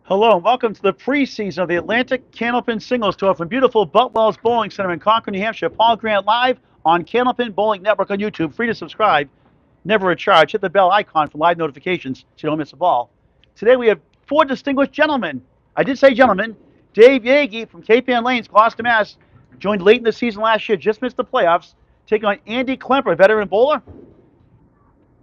Hello and welcome to the preseason of the Atlantic Candlepin Singles Tour from beautiful Boutwell's Bowling Center in Concord, New Hampshire. Paul Grant live on Candlepin Bowling Network on YouTube. Free to subscribe, never a charge. Hit the bell icon for live notifications so you don't miss a ball. Today we have four distinguished gentlemen. I did say gentlemen. Dave Yagy from Cape Ann Lanes, Gloucester, Mass. Joined late in the season last year, just missed the playoffs. Taking on Andy Klempa, veteran bowler.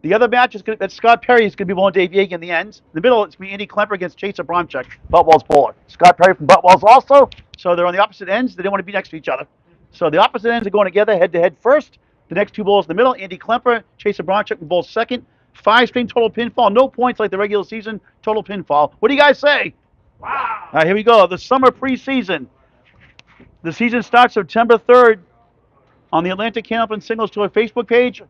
The other match is that Scott Perry is going to be bowling Dave Yagy in the end. In the middle, it's going to be Andy Klempa against Abramczyk, Boutwell's bowler. Scott Perry from Boutwell's also. So they're on the opposite ends. They don't want to be next to each other. So the opposite ends are going together head-to-head first. The next two bowls in the middle, Andy Klempa, Abramczyk will bowl second. 5-string total pinfall. No points like the regular season. Total pinfall. What do you guys say? Wow. All right, here we go. The summer preseason. The season starts September 3rd on the Atlantic Candlepin Singles Tour Facebook page.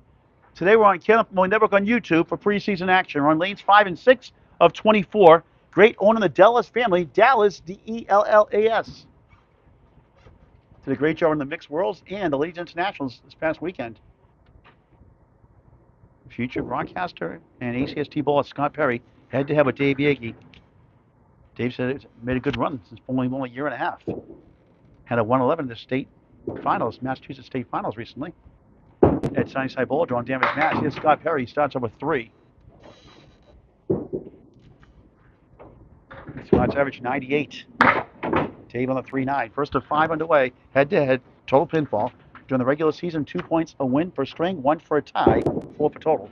Today we're on Candlepin Network on YouTube for preseason action. We're on lanes 5 and 6 of 24. Great owner of the Dallas family, Dallas, D-E-L-L-A-S. Did a great job in the mixed worlds and the ladies internationals this past weekend. Future broadcaster and ACST bowler Scott Perry head-to-head with Dave Yagy. Dave said it made a good run since only a year and a half. Had a 111 in the state finals, Massachusetts state finals recently. At Sunnyside Bowl, drawing damage match. Here's Scott Perry. He starts over 3. Scott's average 98. Dave on the 3-9. First of 5 underway. Head-to-head. Total pinfall. During the regular season, 2 points a win for string, 1 for a tie, 4 for total.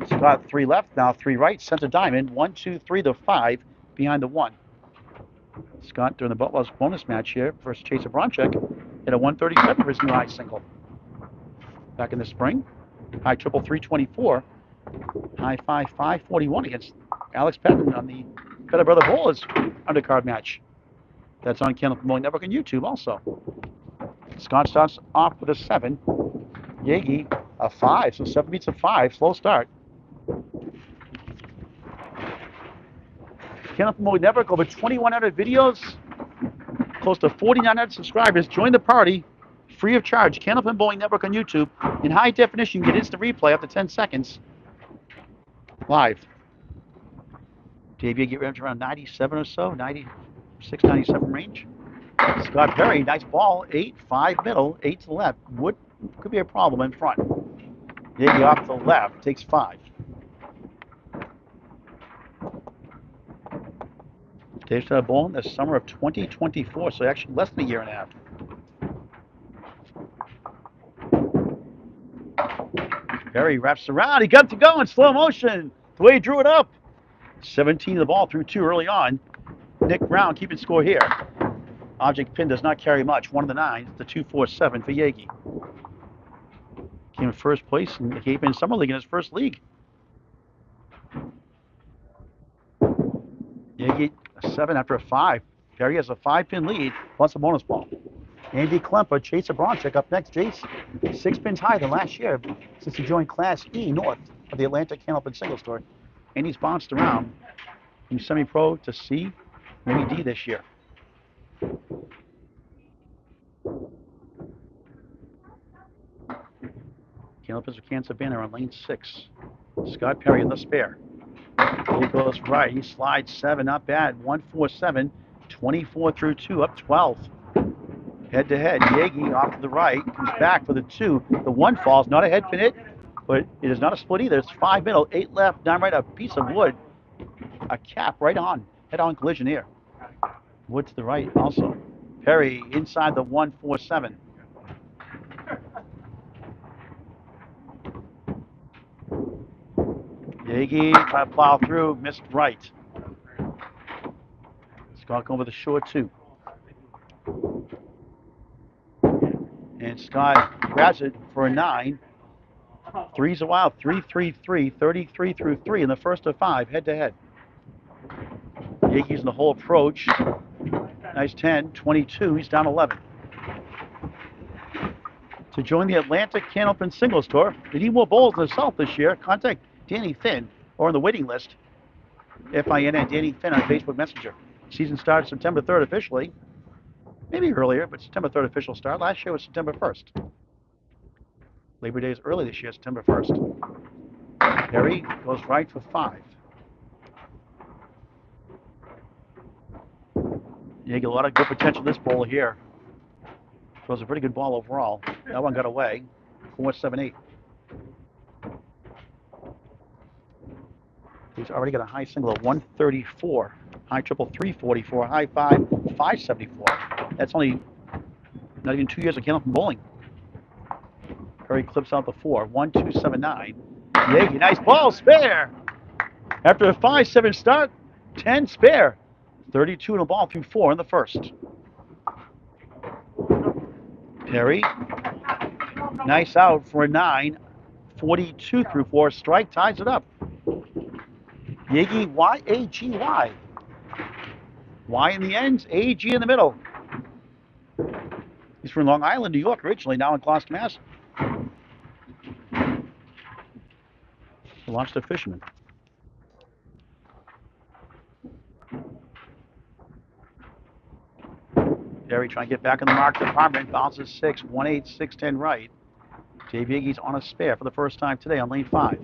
Scott 3 left, now 3 right. Center diamond. 1, 2, 3 to 5 behind the 1. Scott during the Boutwell's bonus match here versus Abramczyk hit a 137 for his new high single. Back in the spring, high triple 324, high 541 against Alex Patton on the Better Brother Bowlers undercard match. That's on Candlepin Bowling Network and YouTube also. Scott starts off with a 7, Yagy a 5, so 7 beats a 5, slow start. Candlepin Bowling Network, over 2,100 videos, close to 4,900 subscribers. Join the party. Free of charge. Candlepin Bowling Network on YouTube. In high definition, you get instant replay after 10 seconds. Live. Dave Yagy range around 97 or so, 96, 97 range. Scott Perry, nice ball. 8, 5 middle, 8 to the left. Could be a problem in front. Yagy off to the left, takes 5. Dave started bowling the summer of 2024, so actually less than a year and a half. Perry wraps around. He got to go in slow motion. The way he drew it up. 17 of the ball through 2 early on. Nick Brown keeping score here. Object pin does not carry much. 1 of the 9. It's the 2-4-7 for Yagy. Came in first place in the Cape Ann Summer League in his first league. Yagy a 7 after a 5. Perry has a 5-pin lead plus a bonus ball. Andy Klempa, Abramczyk up next. Jace, 6 pins higher than last year since he joined Class E North of the Atlantic Candlepin Singles Tour. Andy's bounced around from semi-pro to C, maybe D this year. Candlepins of Kansas Banner on lane 6. Scott Perry in the spare. He goes right. He slides 7, not bad. 1-4-7, 24 through 2, up 12. Head-to-head, Yagy off to the right, comes back for the 2. The 1 falls, not a head pin hit, but it is not a split either. It's 5 middle, 8 left, 9 right, a piece of wood. A cap right on, head-on collision here. Wood to the right also. Perry inside the 1-4-7. Yagy trying to plow through, missed right. Scott going with a short 2. And Scott grabs it for a 9. 3's a wild. 3-3-3, 33 through 3 in the first of 5, head-to-head. Yagy's in the whole approach. Nice 10, 22. He's down 11. To join the Atlantic Candlepin Singles Tour, they need more bowls in the South this year. Contact Danny Finn or on the waiting list. FIN and Danny Finn on Facebook Messenger. Season starts September 3rd officially. Maybe earlier, but September 3rd official start. Last year was September 1st. Labor Day is early this year, September 1st. Perry goes right for 5. You get a lot of good potential this bowler here. Throws a pretty good ball overall. That one got away. 4-7-8. He's already got a high single of 134, high triple 344, high 574. That's only not even 2 years of Candlepin bowling. Perry clips out the 4, 1-2-7-9. Yagy, nice ball, spare. After a 5-7 start, 10 spare. 32 in a ball through 4 in the first. Perry, nice out for a 9. 42 through 4, strike ties it up. Yagy, Y-A-G-Y. Y in the ends, A-G in the middle. He's from Long Island, New York originally, now in Gloucester, Mass. He launched a fisherman. Perry trying to get back in the mark department. Bounces 6, 1-8, 6-10 right. Dave Yagy's on a spare for the first time today on lane 5.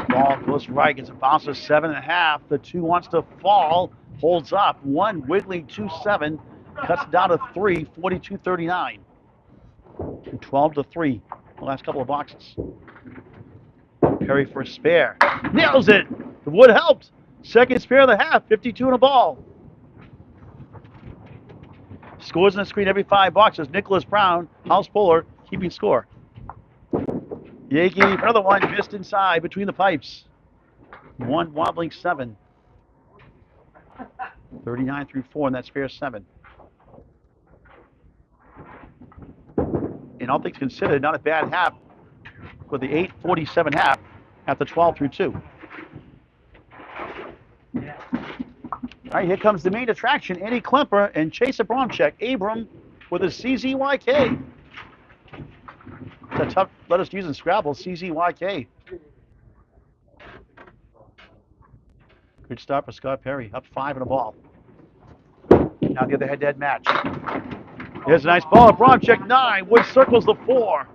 Ball goes right, gets a bounce of 7.5. The 2 wants to fall, holds up. 1 wiggly 2-7, cuts down to 3, 42-39. 12-3, the last couple of boxes. Perry for a spare, nails it. The wood helped. Second spare of the half, 52 in a ball. Scores in the screen every 5 boxes. Nicholas Brown, house bowler, keeping score. Yagy, another one, missed inside between the pipes. 1 wobbling 7. 39 through 4, and that's spare 7. And all things considered, not a bad half with the 8:47 half at the 12 through 2. All right, here comes the main attraction, Andy Klempa and Chase Abramczyk. Abram with a CZYK. It's a tough letters to use in Scrabble, CZYK. Good start for Scott Perry, up 5 in a ball. Now the other head-to-head match. Here's a nice ball, Abramczyk 9, Wood circles the 4.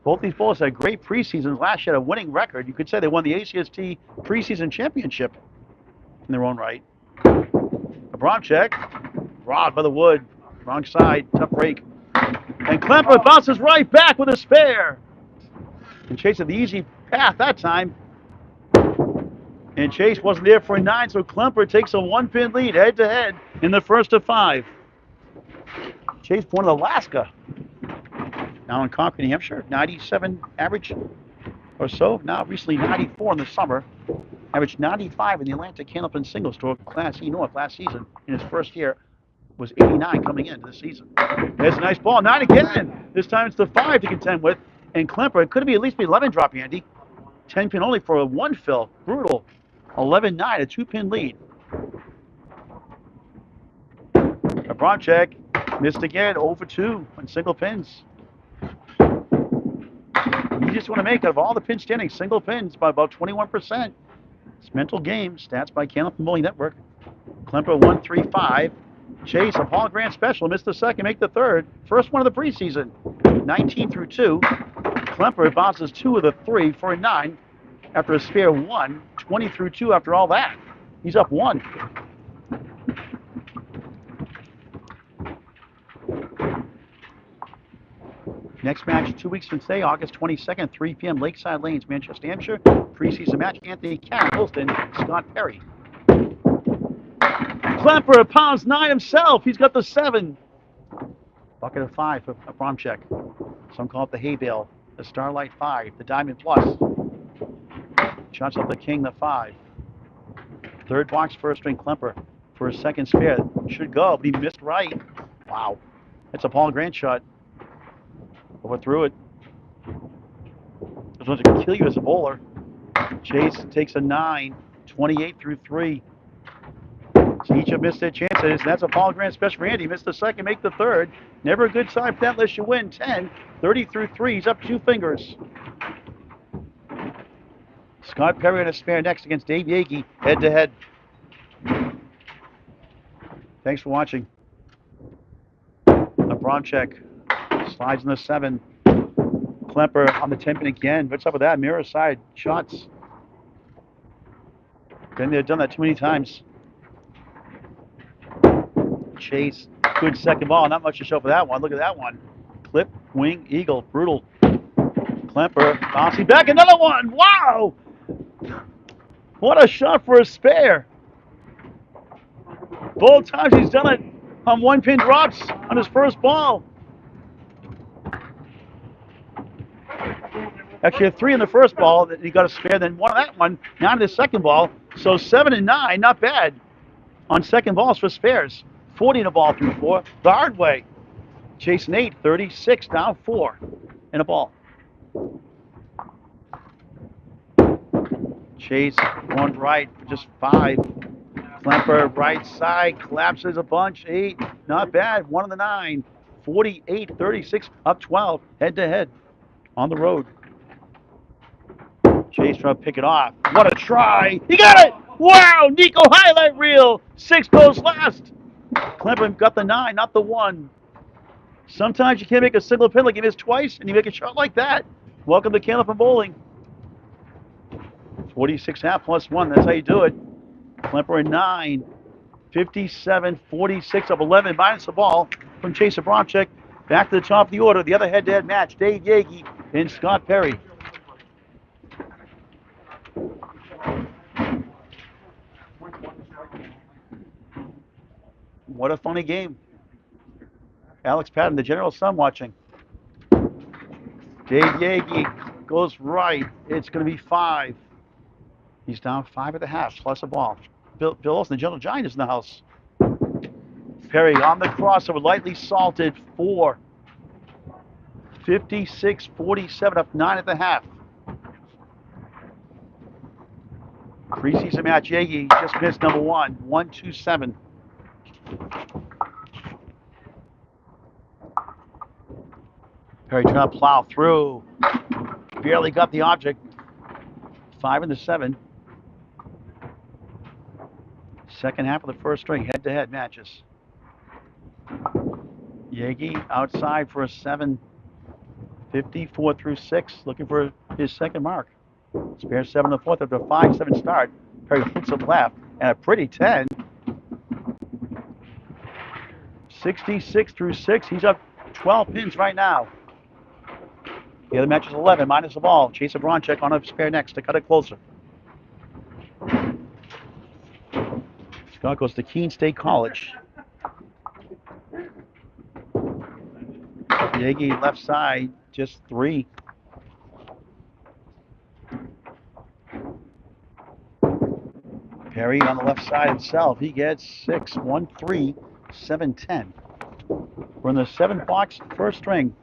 Both these bowlers had great preseasons. Last year had a winning record. You could say they won the ACST preseason championship in their own right. Abramczyk, robbed by the wood, wrong side, tough break. And Klempa bounces right back with a spare. And Chase had the easy path that time. And Chase wasn't there for a 9, so Klempa takes a 1-pin lead head-to-head in the first of 5. Chase born in Alaska. Now in Concord, New Hampshire, 97 average or so. Now recently 94 in the summer. Averaged 95 in the Atlantic Candlepin Singles Tour Class E North last season. In his first year, was 89 coming into the season. There's a nice ball, 9 again. This time it's the 5 to contend with. And Klempa, it could be at least be 11 drop, Andy. 10-pin only for a 1 fill. Brutal. 11-9, a 2-pin lead. Abramczyk missed again, 0 for 2 on single pins. You just want to make, out of all the pin standings, single pins by about 21%. It's mental game. Stats by Candlepin Bowling Network. Klempa 1-3-5. Chase, a Paul Grant special, missed the second, make the third. First one of the preseason. 19 through 2. Klempa bounces 2 of the 3 for a 9 after a spare 1. 20 through 2 after all that. He's up 1. Next match 2 weeks from today, August 22nd, 3 p.m. Lakeside Lanes, Manchester, Hampshire. Preseason match, Anthony Cat, Wilson, Scott Perry. Klempa pounds 9 himself. He's got the 7. Bucket of 5 for Abramczyk. Some call it the hay bale, the Starlight 5, the Diamond Plus. Shots up the King, the 5. Third box, first string Klempa for his second spare. Should go, but he missed right. Wow. It's a Paul Grant shot. Overthrew it. This one's going to kill you as a bowler. Chase takes a 9, 28 through 3. So each have missed their chances. That's a Paul Grant special for Andy. Missed the second, make the third. Never a good sign for that unless you win. 10, 30 through 3. He's up 2 fingers. Scott Perry on a spare next against Dave Yagy, head-to-head. Thanks for watching. Abramczyk slides in the 7. Klempa on the 10-pin again. What's up with that? Mirror side shots. Been there, done that too many times. Chase, good second ball. Not much to show for that one. Look at that one. Clip, wing, eagle, brutal. Klempa bouncing back, another one. Wow! What a shot for a spare. Both times he's done it on one-pin drops on his first ball. Actually, had 3 in the first ball that he got a spare, then 1 on that one, 9 in the second ball. So 7 and 9, not bad on second balls for spares. 40 in a ball through 4, the hard way. Chasing 8, 36, down 4 in a ball. Chase going right for just 5. Klempa right side, collapses a bunch, 8, not bad, 1 on the 9. 48, 36, up 12, head-to-head on the road. Chase trying to pick it off. What a try. He got it! Wow, Nico highlight reel. 6 goes last. Klempa got the 9, not the 1. Sometimes you can't make a single pin like you missed twice, and you make a shot like that. Welcome to Candlepin Bowling. 46.5 plus 1, that's how you do it. Klempa in 9. 57, 46 of 11, minus the ball from Chase Abramczyk. Back to the top of the order. The other head-to-head match, Dave Yagy and Scott Perry. What a funny game. Alex Patton, the general son, watching. Dave Yagy goes right. It's going to be 5. He's down 5.5 plus a ball. Bill Olsen, the gentle giant, is in the house. Perry on the crossover, lightly salted, 4. 56, 47, up 9.5. Preseason match, Yagy just missed number 1, 127. Perry trying to plow through. Barely got the object. 5 in the 7. Second half of the first string, head-to-head matches. Yagy outside for a 7. 54 through 6, looking for his second mark. Spare 7 in the 4th after a 5-7 start. Perry hits it left, and a pretty 10. 66 through 6, he's up 12 pins right now. The other match is 11, minus the ball. Chase Abramczyk on a spare next to cut it closer. Scott goes to Keene State College. Yagy left side, just 3. Perry on the left side himself, he gets 6, 1, 3, 7, 10. We're in the 7-box first string.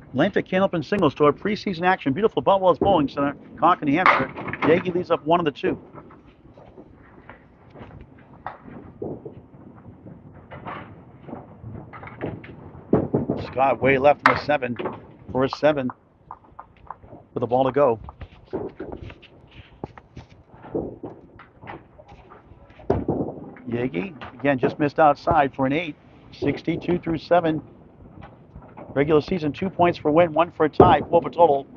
Atlantic Candlepin Singles Tour preseason action. Beautiful Boutwell's Bowling Center, Concord, New Hampshire. Yagy leads up 1 of the 2. Scott way left in the 7 for a 7 with a ball to go. Yagy again just missed outside for an 8. 62 through 7. Regular season 2 points for win, 1 for a tie, 4 for total.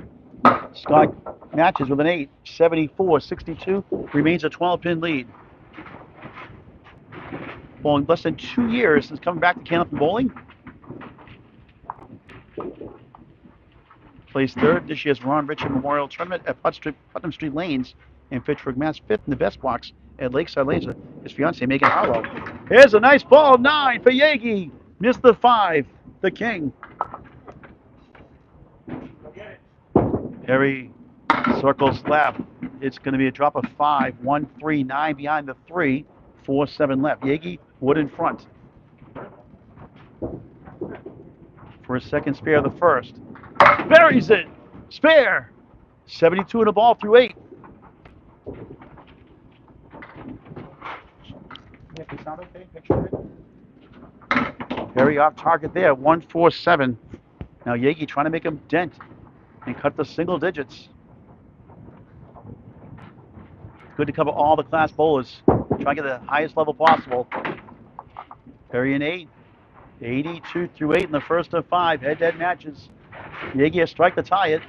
Scott matches with an 8. 74, 62, remains a 12-pin lead. Bowling less than 2 years since coming back to Candlepin Bowling. Plays 3rd this year's Ron Richard Memorial Tournament at Putnam Street Lanes in Fitchburg, Mass. 5th in the best box at Lakeside Lanes. His fiancee Megan Harlow. Here's a nice ball, 9 for Yagy. Missed the 5, the king. Perry circles left. It's going to be a drop of 5, 1, 3, 9 behind the 3, 4, 7 left. Yagy wood in front for a second spare of the first. Buries it. Spare. 72 in a ball through 8. Perry off target there. 1, 4, 7. Now Yagy trying to make him dent and cut the single digits. Good to cover all the class bowlers. Try to get the highest level possible. Perry in 8. 82 through 8 in the first of 5. Head-to-head matches. Yagy a strike to tie it.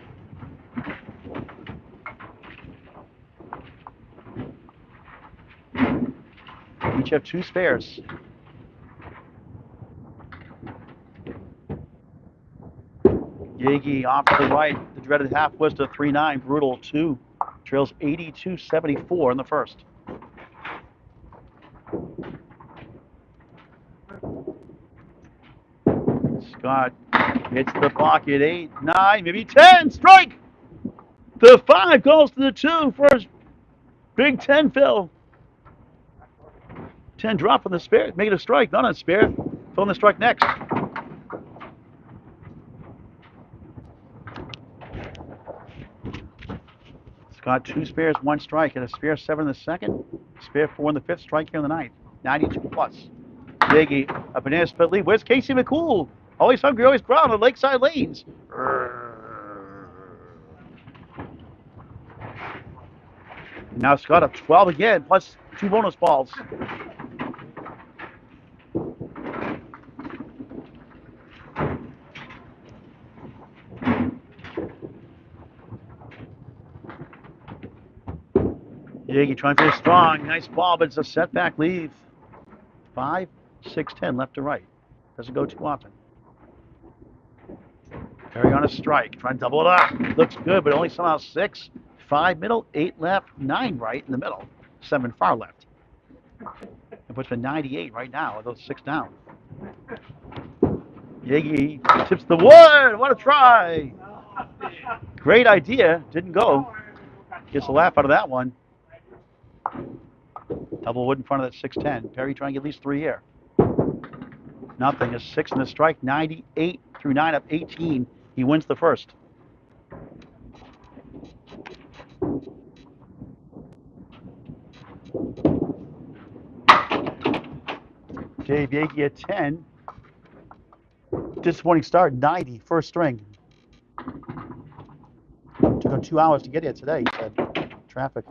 Each have 2 spares. Yagy off to the right. The dreaded half was to 3-9. Brutal 2. Trails 82-74 in the first. Scott hits the pocket. 8, 9, maybe 10. Strike! The 5 goes to the 2 for his Big 10 fill. 10 drop on the spare. Make it a strike, not a spare. Fill in the strike next. Scott 2 spares, 1 strike. And a spare 7 in the second. Spare 4 in the 5th. Strike here in the 9th. 92 plus. Yagy, a banana split lead. Where's Casey McCool? Always hungry, always proud on Lakeside Lanes. Now Scott up 12 again, plus 2 bonus balls. Yagy trying to finish strong. Nice ball, but it's a setback leave. 5, 6, 10 left to right. Doesn't go too often. Perry on a strike. Trying to double it up. Looks good, but only somehow 6. 5 middle, 8 left, 9 right in the middle, 7 far left. It puts for 98 right now with those 6 down. Yagy tips the wood. What a try. Great idea. Didn't go. Gets a laugh out of that one. Double wood in front of that 610. Perry trying to get at least 3 here. Nothing. A 6 in the strike. 98 through 9 up 18. He wins the first. Dave Yagy at 10. Disappointing start. 90 first string. Took him 2 hours to get here today, he said. Traffic.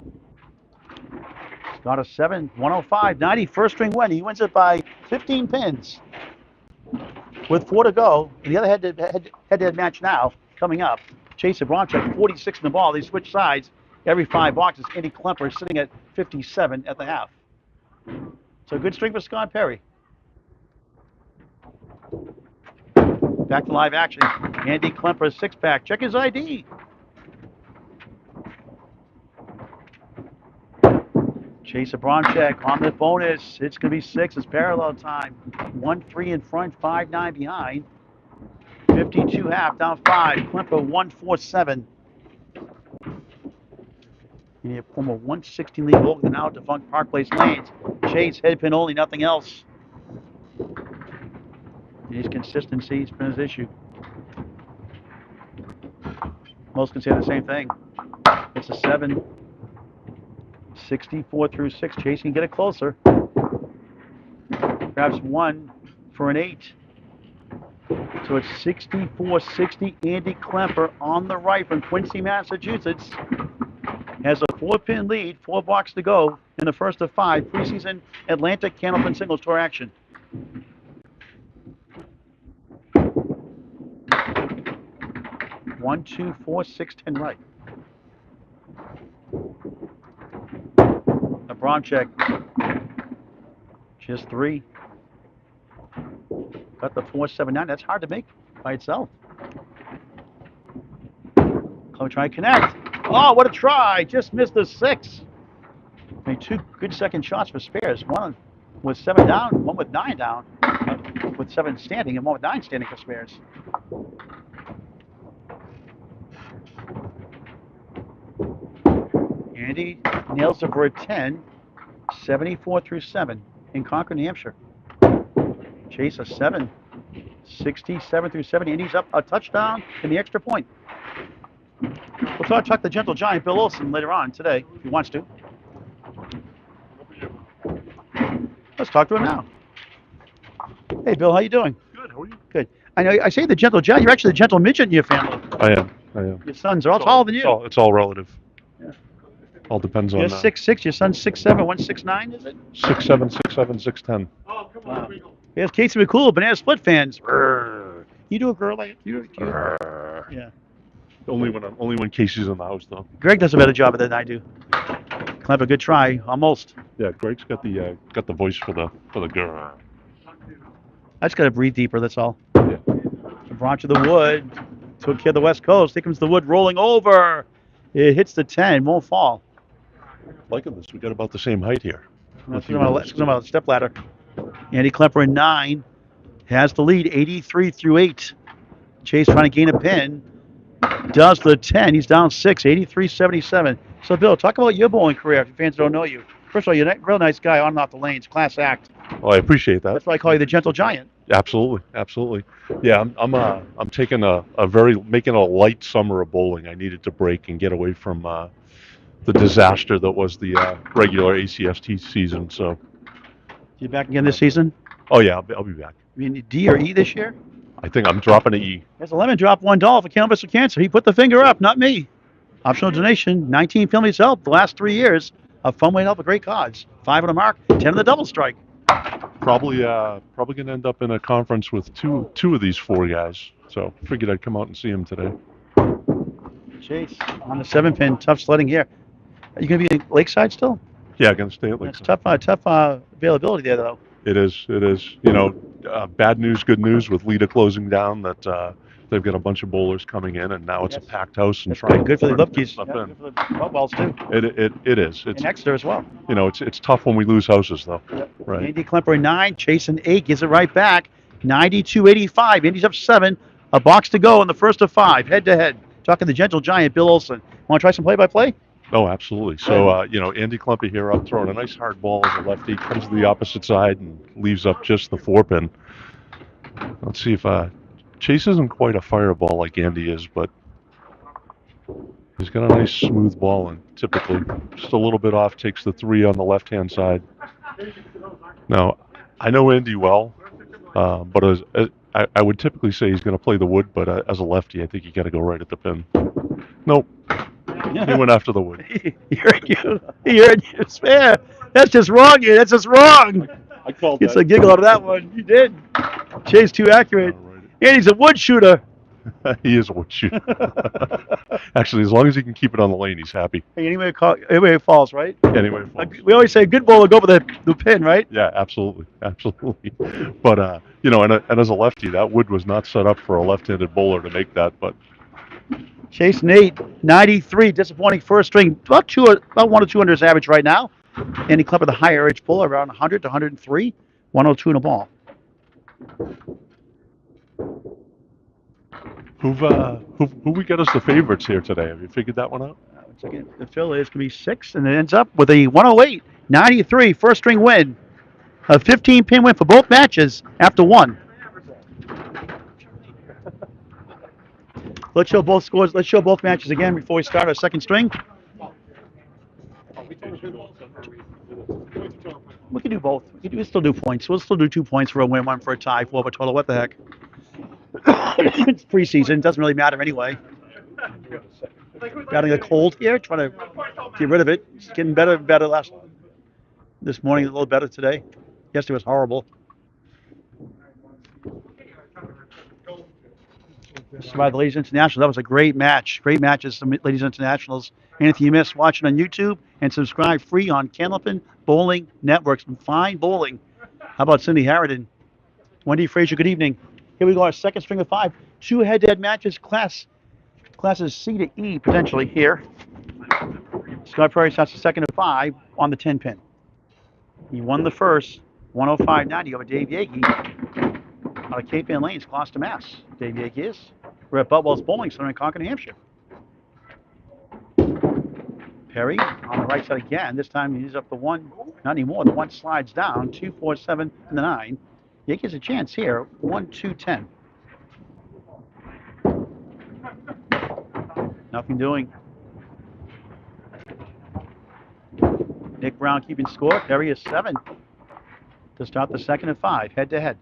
Got a 7, 105, 90 first string win. He wins it by 15 pins. With 4 to go, the other head-to-head match now coming up. Chase Abramczyk, 46 in the ball. They switch sides every 5 boxes. Andy Klempa sitting at 57 at the half. So good string for Scott Perry. Back to live action. Andy Klempa 6-pack. Check his ID. Chase Abramczyk on the bonus. It's going to be 6. It's parallel time. 1-3 in front, 5-9 behind. 52 half, down 5. Klempa 1-4-7. You need a former 160 lead goal now at defunct Park Place Lanes. Chase, head pin only, nothing else. His consistency has been his issue. Most can say the same thing. It's a 7. 64 through 6. Chase can get it closer. Grabs 1 for an 8. So it's 64-60. Andy Klempa on the right from Quincy, Massachusetts. Has a 4-pin lead, 4 boxes to go in the first of 5 preseason Atlantic Candlepin Singles Tour action. One, 2, 4, 6, 10 right. Abramczyk, just 3. Got the 4-7-9. That's hard to make by itself. Chloe trying to connect. Oh, what a try! Just missed the 6. Made 2 good second shots for spares. One with 7 down, one with 9 down, with 7 standing, and one with 9 standing for spares. Andy nails it for a 10, 74 through 7 in Concord, New Hampshire. Chase a 7, 67 through 70. Andy's up a touchdown and the extra point. We'll talk to the gentle giant Bill Olson later on today, if he wants to. Let's talk to him now. Hey, Bill, how you doing? Good. How are you? Good. I know I say the gentle giant. You're actually the gentle midget in your family. I am. Your sons are all taller than you. It's all relative. Yeah. All depends on You're 6'6", your son's 6'7", 169, is it? 6'7", 6'7", 6'10". Oh, come on. Wow. Here's Casey McCool, Banana Split fans. You do a girl like you? Yeah. Only when Casey's in the house, though. Greg does a better job of it than I do. Clempa, good try, almost. Yeah, Greg's got the voice for the girl. I just got to breathe deeper, that's all. Yeah. Abramczyk to the wood. Took care of the West Coast. Here comes the wood rolling over. It hits the 10, won't fall. Liking this. We got about the same height here. That's about a step ladder. Andy Klempa in 9 has the lead, 83 through 8. Chase trying to gain a pin. Does the 10. He's down 6, 83-77. So, Bill, talk about your bowling career if your fans don't know you. First of all, you're a real nice guy on and off the lanes. Class act. Well, I appreciate that. That's why I call you the Gentle Giant. Absolutely. Yeah, I'm taking making a light summer of bowling. I needed to break and get away from the disaster that was the regular ACST season. So. You back again this season? Oh yeah, I'll be back. You mean D or E this year? I think I'm dropping an E. There's a lemon drop $1 for Cannabis or Cancer. He put the finger up, not me. Optional donation. 19 families helped the last 3 years. A fun way to help a great cause. 5 on the mark, 10 on the double strike. Probably going to end up in a conference with two of these 4 guys. So figured I'd come out and see him today. Chase on the 7-pin. Tough sledding here. Are you going to be at Lakeside still? Yeah, going to stay at Lakeside. That's tough availability there, though. It is. You know, bad news, good news with Lita closing down that they've got a bunch of bowlers coming in, and now it's a packed house. And trying good for the Lipkis. Yeah, good for the Boutwells, too. It is. And Exeter as well. You know, it's tough when we lose houses, though. Yep. Right. Andy Klempa 9, chasing 8, gives it right back. 92-85. Andy's up 7. A box to go in the first of 5. Head to head. Talking the Gentle Giant, Bill Olson. Want to try some play-by-play? Oh, absolutely. So, you know, Andy Klempa here up throwing a nice hard ball as a lefty, comes to the opposite side and leaves up just the 4-pin. Let's see if Chase isn't quite a fireball like Andy is, but he's got a nice smooth ball and typically just a little bit off, takes the 3 on the left-hand side. Now, I know Andy well, but I would typically say he's going to play the wood, but as a lefty, I think you got to go right at the pin. Nope. He went after the wood. He heard you. Man, that's just wrong. That's just wrong. I called that. It's a giggle out of that one. You did. Chase too accurate. Right. And he's a wood shooter. He is a wood shooter. Actually, as long as he can keep it on the lane, he's happy. Hey, anyway it falls, right? Anyway it falls. We always say a good bowler go for the pin, right? Yeah, absolutely. But, you know, and as a lefty, that wood was not set up for a left-handed bowler to make that, but... Chase Nate, 93, disappointing first string, about 1 or 2 under his average right now. Andy Klempa, the higher average puller, around 100 to 103, 102 in a ball. Who we got as the favorites here today? Have you figured that one out? The fill is going to be 6, and it ends up with a 108, 93, first string win. A 15-pin win for both matches after 1. Let's show both scores. Let's show both matches again before we start our second string. We can do both. We still do points. We'll still do 2 points for a win, 1 for a tie, 4 for a total. What the heck? It's preseason. It doesn't really matter anyway. Battling a cold here, trying to get rid of it. It's getting better and better this morning, a little better today. Yesterday was horrible. By the Ladies International. That was a great match. Great matches, the Ladies Internationals. Anything you missed, watch it on YouTube and subscribe free on Candlepin Bowling Network. Some fine bowling. How about Cindy Harridan? Wendy Frazier, good evening. Here we go, our second string of 5. 2 head-to-head matches, classes C to E potentially here. Scott Perry starts the second of 5 on the 10-pin. He won the first, 105.90 over Dave Yagy. Out of Cape Ann Lanes, Gloucester, Mass. Dave Yagy is. We're at Boutwell's Bowling Center in Concord, New Hampshire. Perry on the right side again. This time he's up the 1. Not anymore. The 1 slides down. 2, 4, 7, and the 9. Yagy has a chance here. 1, 2, 10. Nothing doing. Nick Brown keeping score. Perry is 7 to start the second of 5. Head to head.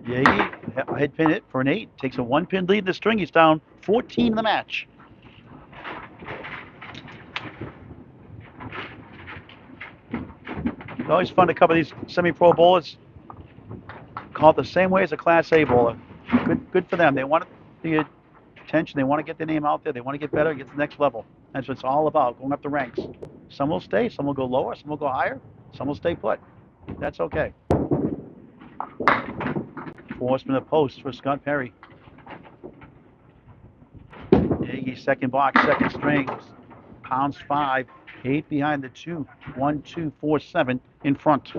Yagy head pin it for an 8. Takes a 1-pin lead in the string. He's down 14 in the match. It's always fun to cover these semi-pro bowlers. Call it the same way as a Class A bowler. Good for them. They want the attention. They want to get their name out there. They want to get better, get to the next level. That's what it's all about, going up the ranks. Some will stay, some will go lower, some will go higher, some will stay put. That's okay. Forceman of post for Scott Perry. Yagy second box, second strings. Pounds 5, 8 behind the 2. 1, 2, 4, 7 in front.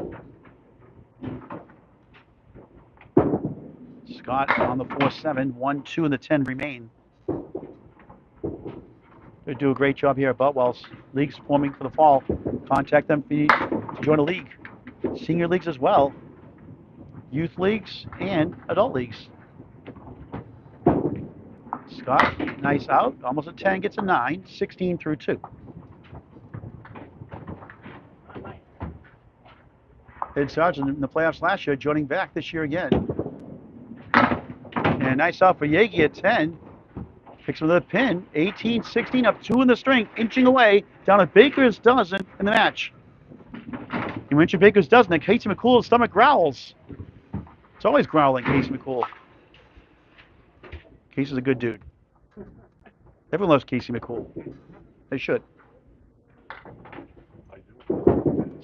Scott on the 4-7, 1, 2, and the 10 remain. They do a great job here at Boutwell's. Leagues forming for the fall. Contact them to join a league. Senior leagues as well. Youth leagues and adult leagues. Scott, nice out. Almost a 10, gets a 9. 16 through 2. Ed Sargent in the playoffs last year, joining back this year again. And nice out for Yagy at 10. Picks another pin. 18, 16, up 2 in the string, inching away down a Baker's dozen in the match. You mentioned Baker's dozen, and Casey McCool's stomach growls. It's always growling, Casey McCool. Casey's a good dude. Everyone loves Casey McCool. They should.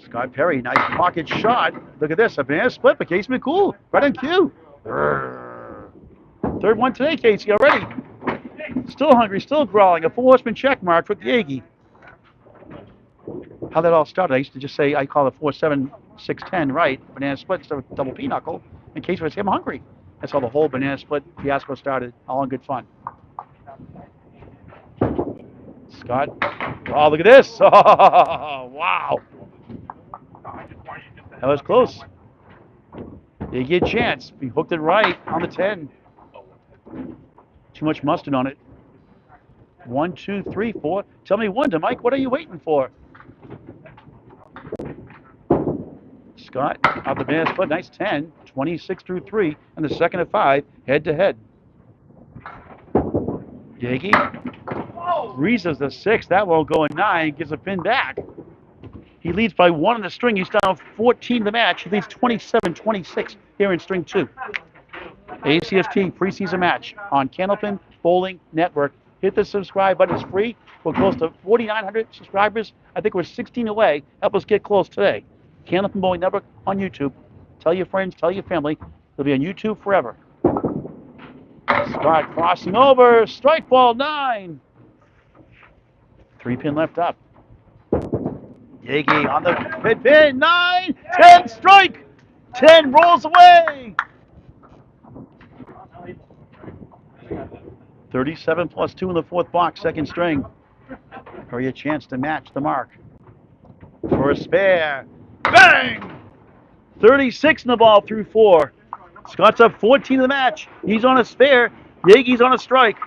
Scott Perry, nice pocket shot. Look at this, a banana split for Casey McCool. Right on cue. Third one today, Casey, already. Still hungry, still growling. A 4-horseman check mark for Yagy. How that all started, I used to just say, I call it 4-7, 6-10, right? Banana split instead of double pinochle. In case I was I'm hungry. That's how the whole banana split fiasco started. All in good fun. Scott. Oh, look at this. Oh, wow. That was close. They get a chance. He hooked it right on the 10. Too much mustard on it. 1, 2, 3, 4. Tell me one to Mike. What are you waiting for? Scott out the banana split. Nice 10. 26 through 3. And the second of 5. Head to head. Yagy. Reese's the 6. That will go in 9. Gives a pin back. He leads by 1 in the string. He's down 14 in the match. He leads 27-26 here in string 2. ACST preseason match on Candlepin Bowling Network. Hit the subscribe button. It's free. We're close to 4,900 subscribers. I think we're 16 away. Help us get close today. Candlepin Bowling Network on YouTube. Tell your friends, tell your family. It'll be on YouTube forever. Scott crossing over. Strike ball 9. 3-pin left up. Yagy on the pin. 9, 10, strike. 10 rolls away. 37 plus 2 in the 4th box, second string. Hurry a chance to match the mark. For a spare. Bang! 36 in the ball through 4. Scott's up 14 in the match. He's on a spare. Yagy's on a strike.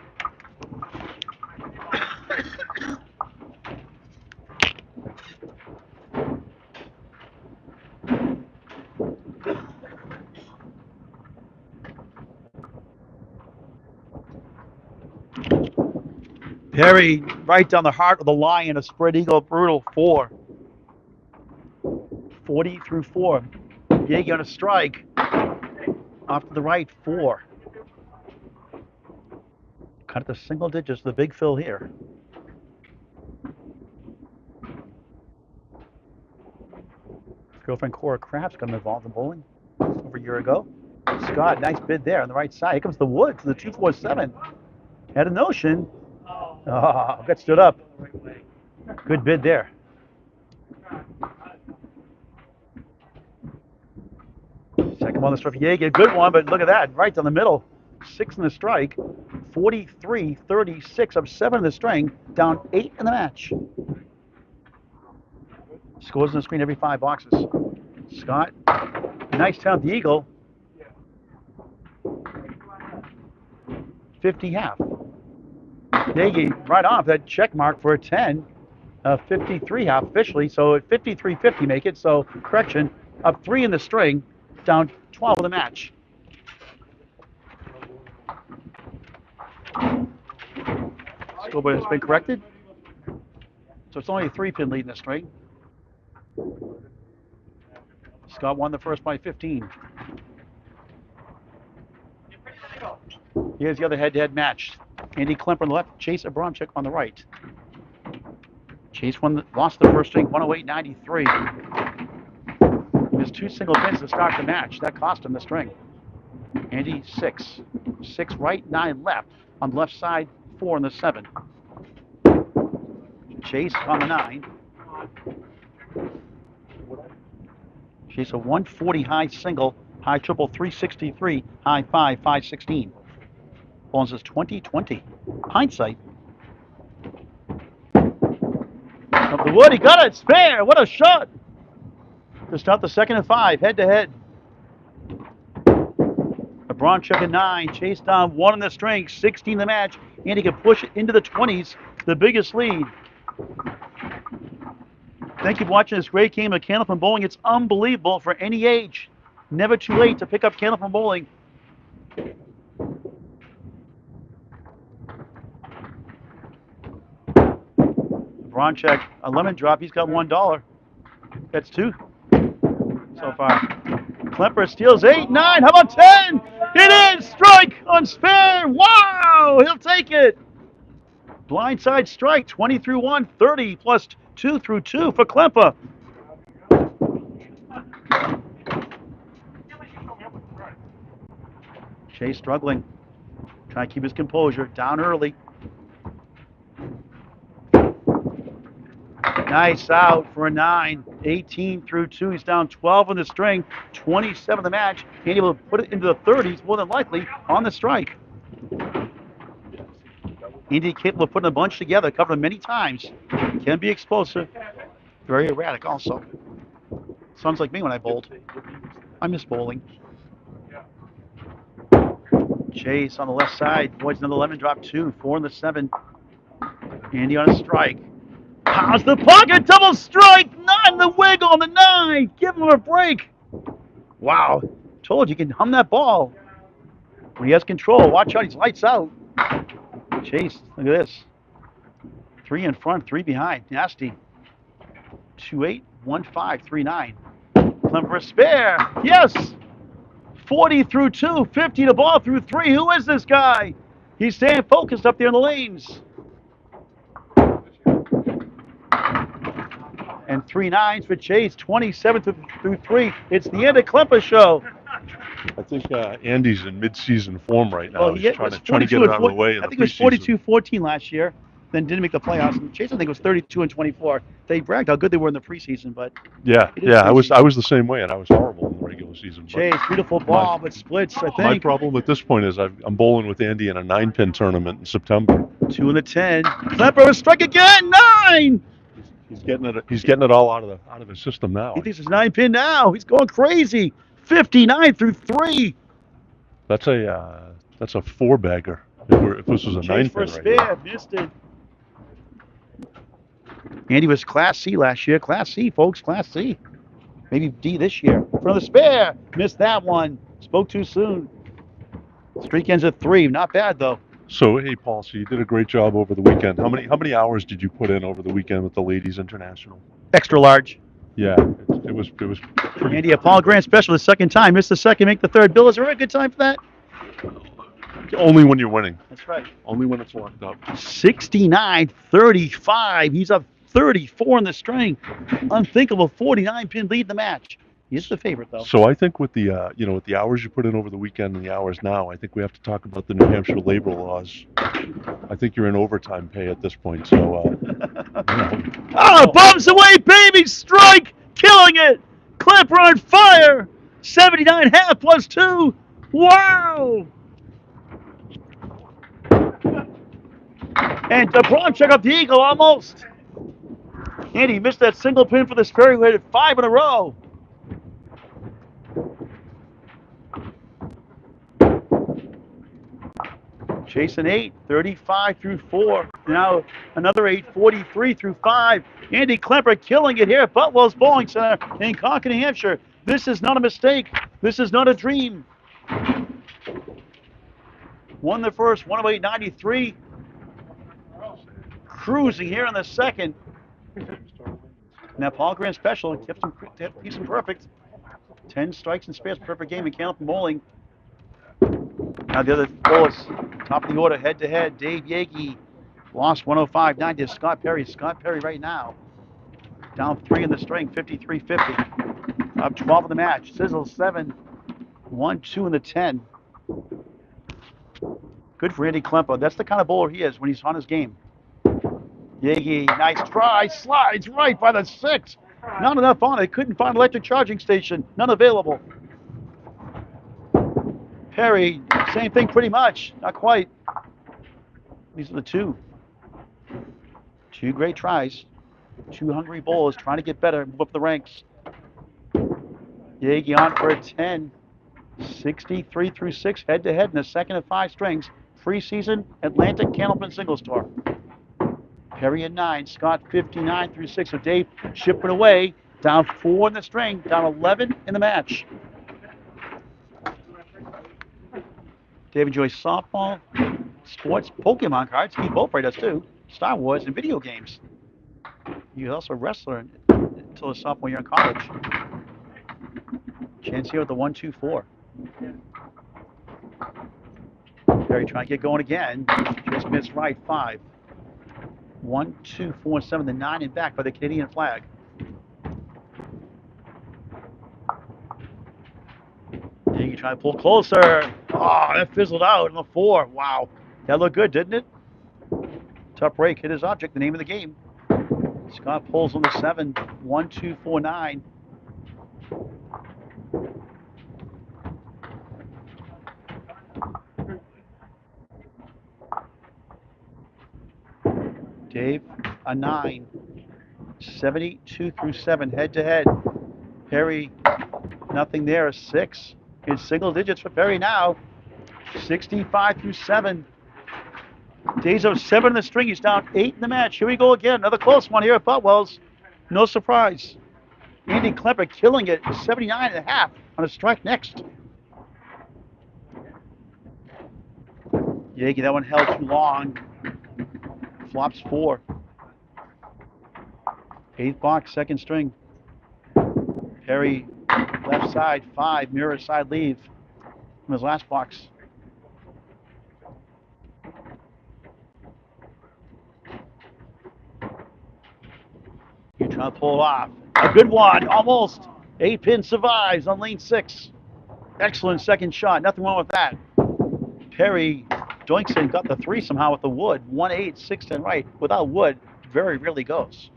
Perry right down the heart of the lion, a spread eagle, brutal 4. 40 through 4. Yagy on a strike. Off to the right, 4. Cut at the single digits, the big fill here. Girlfriend Cora Crafts got involved in bowling over a year ago. Scott, nice bid there on the right side. Here comes the wood to the 247. Had a notion. Oh, got stood up. Good bid there. Second one, the strike for Yagy. A good one, but look at that. Right down the middle. 6 in the strike. 43-36 up 7 in the string. Down 8 in the match. Scores on the screen every 5 boxes. Scott, nice 10 with the eagle. 50 half. Yagy right off that check mark for a 10. 53 half officially, so at 53-50 make it. So correction, up 3 in the string, down 12 in the match. Scoreboard has been corrected. So it's only a 3-pin lead in the string. Scott won the first by 15. Here's the other head-to-head match. Andy Klempa on the left, Chase Abramczyk on the right. Chase lost the first string, 108.93. He missed 2 single pins to start the match. That cost him the string. Andy, 6. 6 right, 9 left. On the left side, 4 on the 7. Chase on the 9. Chase a 140 high single, high triple 363, high 5 516. Ball says 2020. Hindsight. Up the wood, he got it. Spare. What a shot. To start the second and 5, head to head. Abramczyk at 9, Chase down 1 in the string, 16 the match. Andy can push it into the 20s, the biggest lead. Thank you for watching this great game of Candlepin Bowling. It's unbelievable for any age. Never too late to pick up Candlepin Bowling. Abramczyk, a lemon drop. He's got $1. That's 2 so far. Klempa steals 8, 9. How about 10? It is strike on spare. Wow, he'll take it. Blindside strike, 20 through 1, 30 plus 2 through 2 for Klempa. Chase struggling, trying to keep his composure, down early. Nice out for a 9, 18 through 2. He's down 12 on the string, 27 the match. Can't able to put it into the 30s, more than likely, on the strike. Andy capable of putting a bunch together, covered him many times. Can be explosive, very erratic also. Sounds like me when I bowled. I miss bowling. Chase on the left side, avoids another lemon drop 2, 4 in the 7. Andy on a strike. How's the pocket, double strike, 9 the wiggle on the 9. Give him a break. Wow, told you can hum that ball. When he has control, watch out, he's lights out. Chase, look at this. 3 in front, 3 behind, nasty. 2-8, 1-5, 3-9. Klempa for a spare, yes. 40 through 2, 50 to ball through 3. Who is this guy? He's staying focused up there in the lanes. And 3 9s for Chase, 27 through 3. It's the end of Klempa show. I think Andy's in mid-season form right now. Well, He's trying to get it out of the way. I think it was 42-14 last year, then didn't make the playoffs. And Chase, I think, was 32-24. They bragged how good they were in the preseason, but yeah, I was the same way, and I was horrible in the regular season. Chase, beautiful ball, but splits. I think my problem at this point is I'm bowling with Andy in a 9-pin tournament in September. 2 in the 10. Klempa will strike again. 9. He's getting it all out of his system now. He thinks it's 9-pin now. He's going crazy. 59 through 3. That's a 4-bagger. If this was a 9-pin for a right spare, missed it. Andy was Class C last year. Class C, folks, Class C. Maybe D this year. For the spare, missed that one. Spoke too soon. Streak ends at 3. Not bad though. So hey, Paul, so you did a great job over the weekend. How many hours did you put in over the weekend with the Ladies International? Extra large. Yeah, it was pretty. Andy, a Paul Grant special the second time. Missed the second, make the third. Bill, is there a good time for that? Only when you're winning. That's right. Only when it's locked up. 69-35. He's up 34 in the string. Unthinkable 49-pin lead in the match. He's the favorite, though. So I think with the with the hours you put in over the weekend and the hours now, I think we have to talk about the New Hampshire labor laws. I think you're in overtime pay at this point. So. Oh, bumps away, baby! Strike! Killing it! Klempa on fire! 79 half plus 2. Wow! And Abramczyk up the eagle almost. And he missed that single pin for the spare. He hit 5 in a row. Chasing 8, 35 through 4. Now another 8, 43 through 5. Andy Klempa killing it here at Boutwell's Bowling Center in Concord, New Hampshire. This is not a mistake. This is not a dream. Won the first, 108.93. cruising here in the second. And that Paul Grant special keeps him perfect. 10 strikes and spares, perfect game in Candlepin bowling. Now the other bowlers, top of the order, head to head. Dave Yagy lost 105-90 to Scott Perry. Scott Perry right now down 3 in the string, 53-50. Up 12 in the match. Sizzle 7, 1-2 in the 10. Good for Andy Klempa. That's the kind of bowler he is when he's on his game. Yagy, nice try, slides right by the 6. Not enough on it. Couldn't find electric charging station. None available. Perry, same thing pretty much. Not quite. These are the 2. 2 great tries. 2 hungry bowlers trying to get better, move up the ranks. Yagy on for a 10. 63 through 6, head to head in the second of 5 strings. Preseason Atlantic Candlepin Singles Tour. Perry at 9, Scott 59 through 6. So Dave chipping away, down 4 in the string, down 11 in the match. Dave enjoys softball, sports, Pokemon cards. He both does too. Star Wars and video games. He was also a wrestler until his sophomore year in college. Chance here with the 1-2-4. Perry trying to get going again. Just missed right. 5. 1, 2, 4, 7, the 9 and back by the Canadian flag. Yagy trying to pull closer. Oh, that fizzled out on the 4. Wow. That looked good, didn't it? Tough break. Hit his object, the name of the game. Scott pulls on the 7. 1, 2, 4, 9. Dave, a 9. 72 through 7, head to head. Perry, nothing there, a 6. In single digits for Perry now. 65 through 7. Dave's up 7 in the string. He's down 8 in the match. Here we go again. Another close one here at Boutwell's. No surprise. Andy Klempa killing it. 79.5 on a strike next. Yagy, that one held too long. Flops 4. 8th box, second string. Perry, left side, 5. Mirror side leave from his last box. You trying to pull it off. A good one, almost. 8-pin survives on lane 6. Excellent second shot. Nothing wrong with that. Perry Joinson got the 3 somehow with the wood. 1-8, 6-10 right. Without wood, very rarely goes.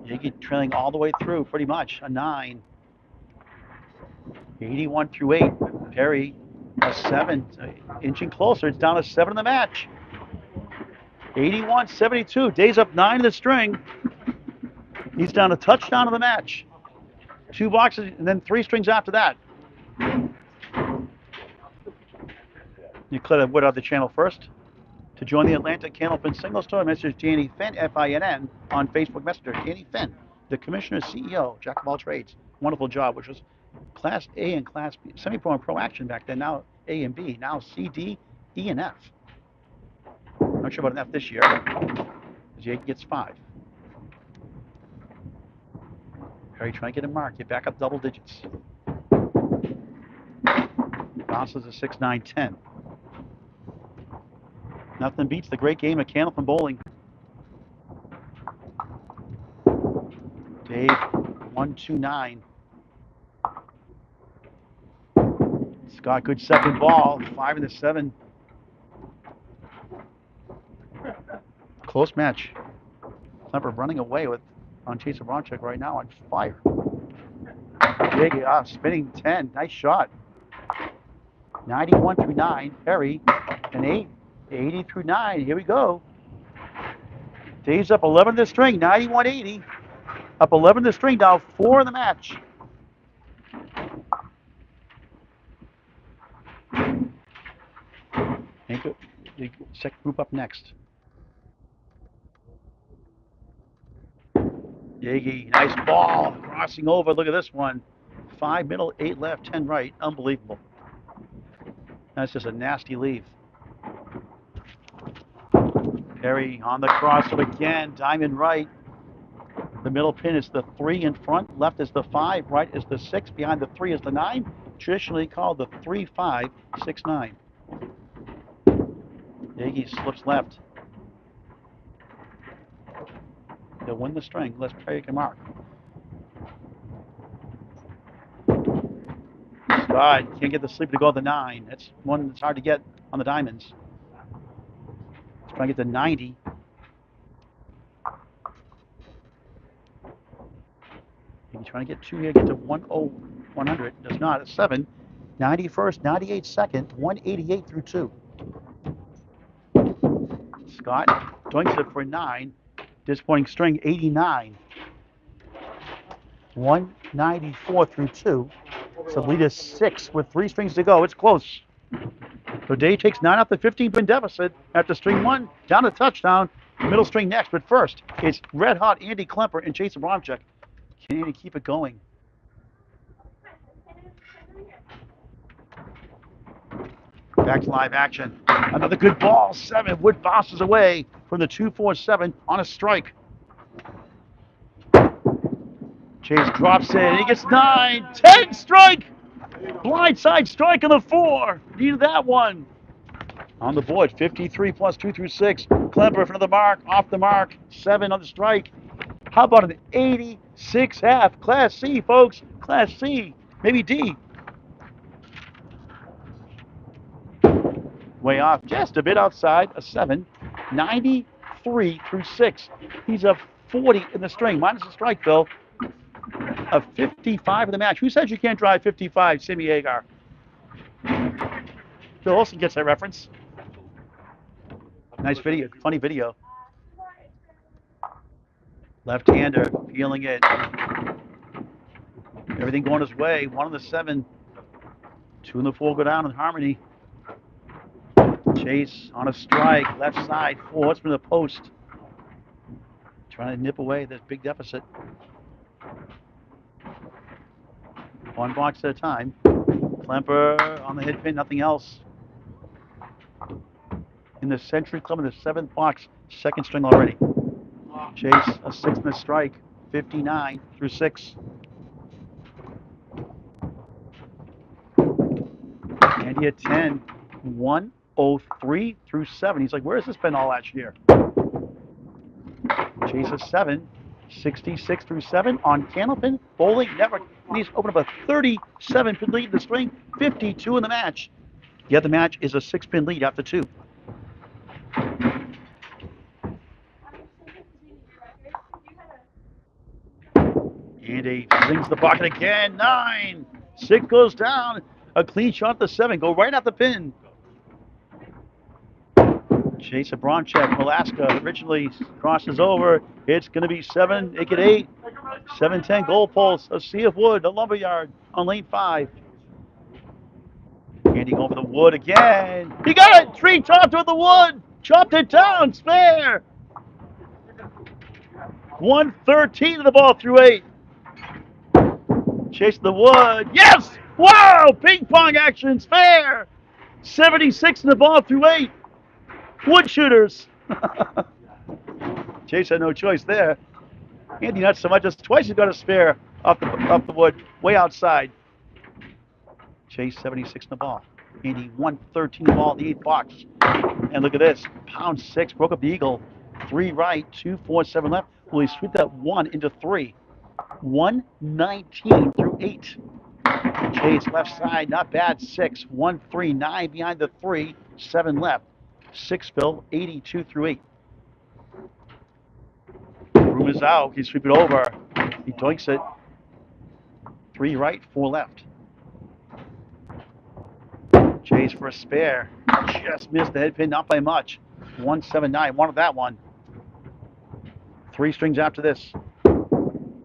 Yagy trailing all the way through, pretty much. A 9. 81 through 8. Perry, a 7. Inching closer. It's down to 7 in the match. 81-72. Dave's up 9 in the string. He's down a touchdown in the match. 2 boxes and then 3 strings after that. You clear the wood out of the channel first. To join the Atlantic Candlepin Singles Tour, message Danny Finn, F-I-N-N, on Facebook Messenger. Danny Finn, the Commissioner CEO, Jack of all trades. Wonderful job, which was Class A and Class B, semi-pro and pro action back then. Now A and B, now C, D, E, and F. Not sure about an F this year. Yagy gets 5. Perry trying to get a mark, get back up double digits. Bounces a 6, 9, 10. Nothing beats the great game of Candlepin bowling. Dave, 1, 2, 9. Scott, good second ball. 5 and the 7. Close match. Klempa running away with on chase Abramczyk right now on fire. Yagy, spinning 10. Nice shot. 91 through 9. Perry, an 8. 80 through 9. Here we go. Dave's up 11 the string. 91-80. Up 11 the string. Down 4 in the match. The second group up next. Yagy, nice ball. Crossing over. Look at this one. 5 middle, 8 left, 10 right. Unbelievable. That's just a nasty leave. Perry on the crossover again. Diamond right. The middle pin is the 3 in front. Left is the 5. Right is the 6. Behind the 3 is the 9. Traditionally called the 3-5-6-9. Yagy slips left. He'll win the string. Let's Perry can mark. Scott can't get the sleeper to go to the 9. That's one that's hard to get on the diamonds. Let's try to get to 90. He's trying to get 2 here, get to 100. Does not. It's 7. 91st, 98 second, 188 through 2. Scott doinks it for 9. Disappointing string, 89. 194 through 2. So lead is 6 with 3 strings to go. It's close. So Day takes 9 off the 15-pin deficit after string 1, down to touchdown. Middle string next, but first, it's red-hot Andy Klempa and Chase Abramczyk. Can Andy keep it going? Back to live action. Another good ball. 7. Wood bosses away from the 2-4-7 on a strike. Chase drops it. He gets 9. 10 strike. Blindside strike on the 4. Needed that one. On the board, 53 plus 2 through 6. Klempa for another mark. Off the mark. 7 on the strike. How about an 86 half? Class C, folks. Class C. Maybe D. Way off, just a bit outside, a 7. 93 through 6. He's a 40 in the string, minus the strike, Bill. A 55 in the match. Who said you can't drive 55, Simi Agar? Bill Olsen gets that reference. Nice video, funny video. Left-hander, feeling it. Everything going his way. 1 on the 7. 2 on the 4 go down in harmony. Chase on a strike, left side, 4. It's from the post. Trying to nip away this big deficit. 1 box at a time. Klempa on the hit pin, nothing else. In the Century Club in the 7th box, 2nd string already. Chase, a 6 in the strike, 59 through 6. Andy at 10, 103 through 7. He's like, where has this been all last year? Chase a 7, 66 through 7 on Candlepin Bowling Network. And he's opened up a 37-pin lead in the string, 52 in the match. Yet the match is a 6-pin lead after 2. Andy slings the pocket again. 9. 6 goes down. A clean shot the 7. Go right at the pin. Chase Abramczyk, Alaska originally crosses over. It's going to be 7. Make it 8. 7-10 goal post. A sea of wood. A lumberyard on lane 5. Andy going for the wood again. He got it. Tree chopped with the wood. Chopped it down. Spare. 113 of the ball through 8. Chase the wood. Yes! Wow! Ping pong action. Fair. 76 in the ball through 8. Wood shooters. Chase had no choice there. Andy not so much as twice he got a spare off the wood, way outside. Chase 76 in the ball. Andy 113 the ball in the 8th box. And look at this. Pound 6 broke up the eagle. 3 right, 2, 4, 7 left. Will he sweep that 1 into 3? 119 through 8. Chase left side, not bad. 6, 1, 3, 9 behind the 3, 7 left. 6 Bill, 82 through 8. Room is out. He sweep it over. He doinks it. 3 right, 4 left. Chase for a spare. Just missed the head pin, not by much. 179. Wanted that one. 3 strings after this.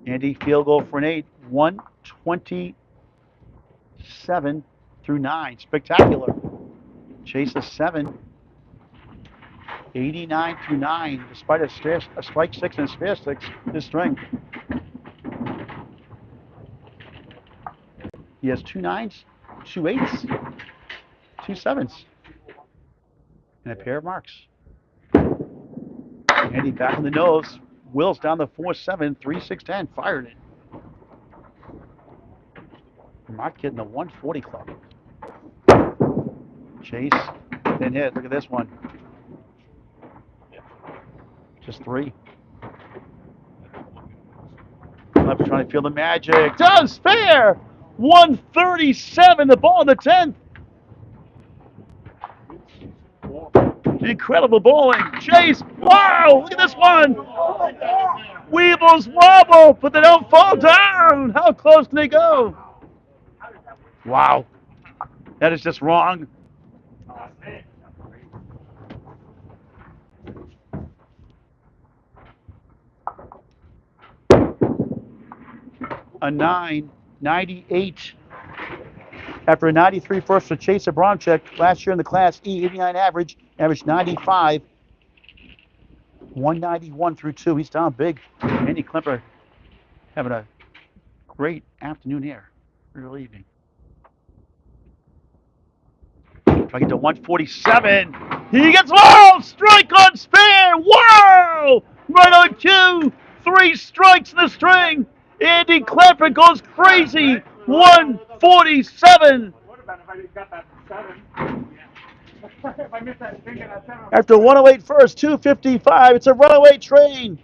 Andy field goal for an 8. 127 through 9. Spectacular. Chase a 7. 89 through 9, despite a strike 6 and a spare 6 this string. He has 2 9s, 2 8s. 2 sevens. And a pair of marks. Andy back on the nose. Will's down the 4-7, 3-6-10. Fired it. Mark getting the 140 club. Chase, then hit. Look at this one. Just 3. Klempa trying to feel the magic. Does fair! 137, the ball in the 10th. Incredible bowling. Chase, wow, look at this one. Weebles wobble, but they don't fall down. How close can they go? Wow, that is just wrong. A 9.98 after a 93 first for Chase Abramczyk last year in the Class E, 89 average, averaged 95, 191 through 2. He's down big. Andy Klempa having a great afternoon here, early evening. Trying to get to 147. He gets, whoa, strike on spare. Whoa, right on cue. 3 strikes in the string. Andy Klempa goes crazy. 147. After 108 first, 255. It's a runaway train.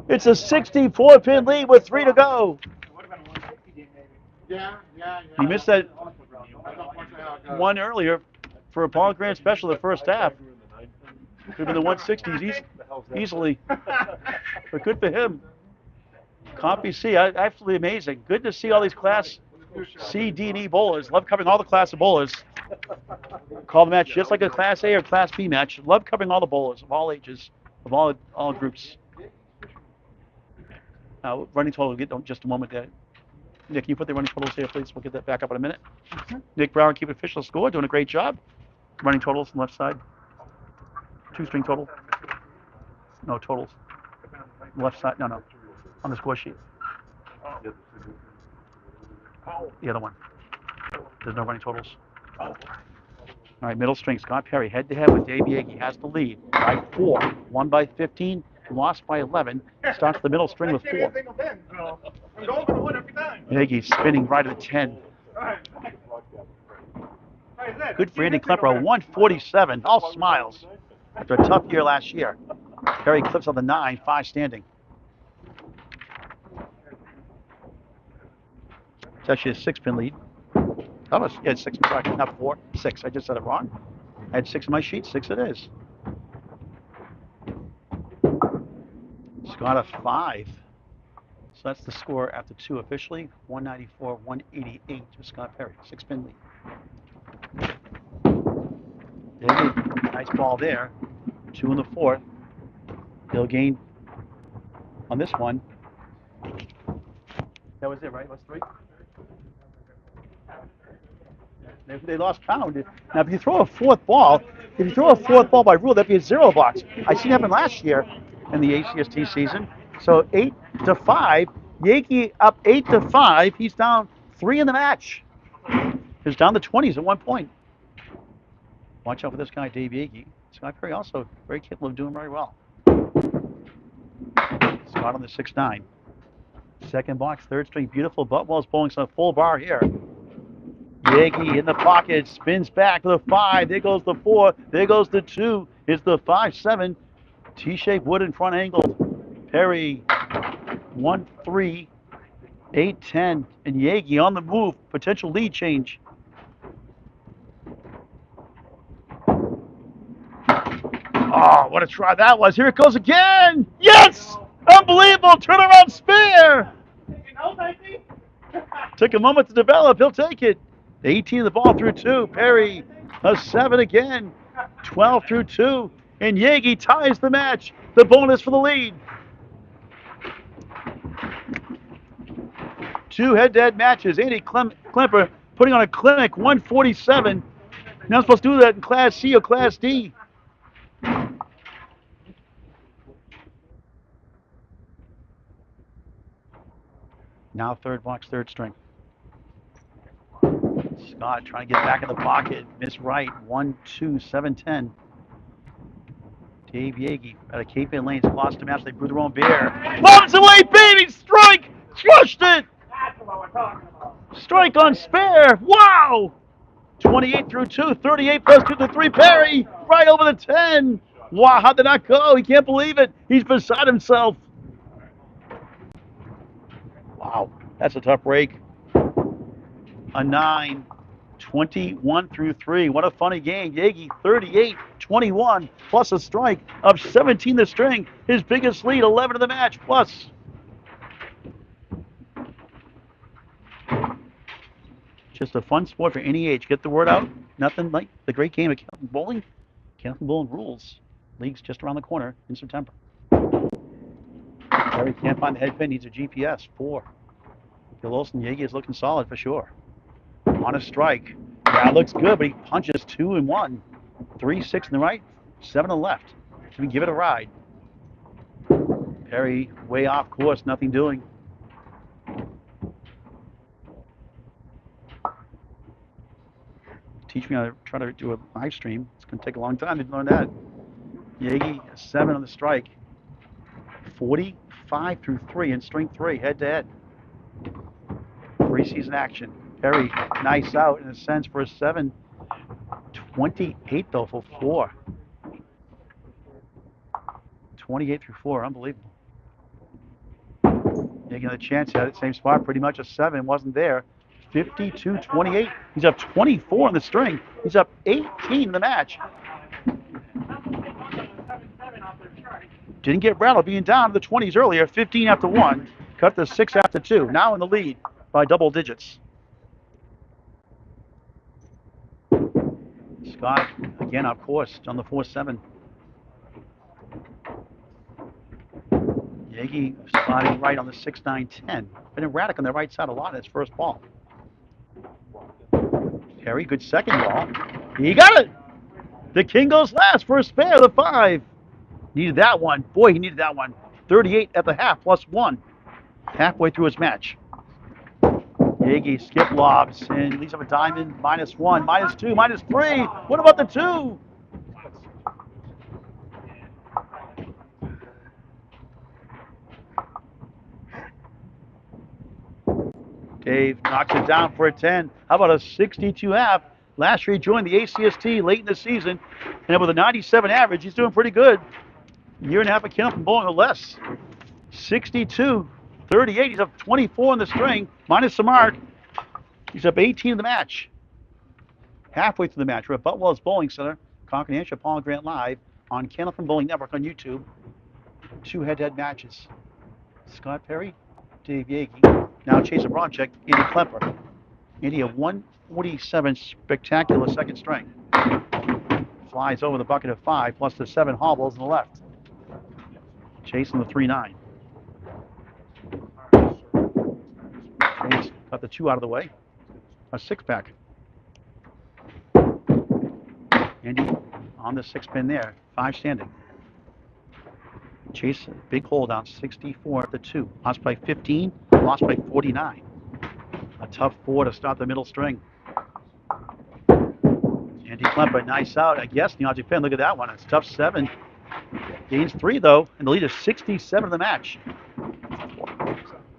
It's a 64-pin lead with 3 to go. He missed that one earlier for a Paul Grant special the first half. Could have been the 160s easily. But good for him. Comp C, absolutely amazing. Good to see all these Class C, D, and E bowlers. Love covering all the Class of bowlers. Call the match just like a Class A or Class B match. Love covering all the bowlers of all ages, of all groups. Running total, we'll get just a moment there. Nick, can you put the running totals here, please? We'll get that back up in a minute. Nick Brown, keep official score, doing a great job. Running totals on the left side. 2-string total. No totals. Left side, no. On the score sheet. The other one. There's no running totals. All right, middle string. Scott Perry head-to-head with Dave Yagy. Has the lead by 4. Won by 15. Lost by 11. Starts the middle string with 4. Yagy spinning right at the 10. Good for Andy Klempa. 147. All smiles after a tough year last year. Perry clips on the 9. 5 standing. It's actually a 6-pin lead. Almost, yeah, 6, sorry, not 4, 6. I just said it wrong. I had 6 in my sheet, 6 it is. Scott a 5. So that's the score after 2 officially. 194, 188 to Scott Perry. 6-pin lead. Nice ball there. 2 in the 4th. He'll gain on this one. That was it, right? What's 3? They lost count. Now, if you throw a 4th ball, by rule, that'd be a 0 box. I seen it happen last year in the ACST season. So 8 to 5. Yagy up 8 to 5. He's down 3 in the match. He's down the 20s at one point. Watch out for this guy, Dave Yagy. Scott Perry also very capable of doing very well. Scott on the 6-9. Second box, 3rd string, beautiful. Boutwell's bowling some full bar here. Yagy in the pocket, spins back to the 5. There goes the 4. There goes the 2. It's the 5-7. T-shaped wood in front angled. Perry 1-3, 8-10, and Yagy on the move. Potential lead change. Oh, what a try that was. Here it goes again. Yes! Unbelievable turnaround spare. Took a moment to develop. He'll take it. 18 of the ball through 2. Perry a 7 again. 12 through 2. And Yagy ties the match. The bonus for the lead. 2 head-to-head matches. Andy Klempa putting on a clinic. 147. You're not supposed to do that in Class C or Class D. Now 3rd box, 3rd string. Scott trying to get back in the pocket. Miss right. 1, 2, 7, 10. Dave Yagy out of Cape Ann Lanes lost to match. They brew their own beer. Lobs away, baby! Strike! Crushed it! Strike on spare. Wow! 28 through 2, 38 plus 2 to 3. Perry right over the 10. Wow, how did that go? He can't believe it. He's beside himself. Wow, that's a tough break. A 9, 21 through 3. What a funny game. Yagy 38, 21 plus a strike of 17 the string. His biggest lead, 11 of the match plus. Just a fun sport for any age. Get the word out. Nothing like the great game of Candlepin bowling. Candlepin bowling rules. League's just around the corner in September. Terry can't find the head pin. Needs a GPS. 4. Bill Olsen, Yagy is looking solid for sure. On a strike. Yeah, looks good, but he punches 2 and 1. 3, 6 in the right, 7 on the left. Can we give it a ride? Perry way off course, nothing doing. Teach me how to try to do a live stream. It's going to take a long time to learn that. Yagy, 7 on the strike. 45 through 3 in string 3, head to head. Preseason action. Perry, nice out in a sense for a 7. 28 though for 4. 28 through 4, unbelievable. Taking a chance at it, same spot, pretty much a 7, wasn't there. 52-28. He's up 24 in the string. He's up 18 in the match. Didn't get rattled being down to the 20s earlier. 15 after 1, cut to 6 after 2. Now in the lead by double digits. Scott again off course on the 4-7. Yagy spotting right on the 6-9-10. Been erratic on the right side a lot in his first ball. Perry, good second ball. He got it! The king goes last for a spare, the 5. Needed that one. Boy, he needed that one. 38 at the half, plus 1. Halfway through his match. Yagy skip lobs and leaves up a diamond. -1, -2, -3. What about the 2? Dave knocks it down for a 10. How about a 62 half? Last year he joined the ACST late in the season, and with a 97 average, he's doing pretty good. Year and a half of Candlepin bowling or less. 62-38. He's up 24 in the string, minus the mark. He's up 18 in the match. Halfway through the match, we're at Boutwell's Bowling Center, Concord, New Hampshire, Paul Grant Live on Candlepin Bowling Network on YouTube. 2 head-to-head matches. Scott Perry, Dave Yagy. Now Chase Abramczyk, Andy Klempa. Andy a 147 spectacular second string. Flies over the bucket of 5 plus the 7 hobbles on the left. Chase on the 3-9. Chase got the 2 out of the way. A 6-pack. Andy on the 6-pin there. 5 standing. Chase, big hole down 64 at the 2. Lost by 15, lost by 49. A tough 4 to start the middle string. Andy Klempa, nice out. I guess the Yagy pin. Look at that one. It's tough 7. Gains 3 though, and the lead is 67 of the match.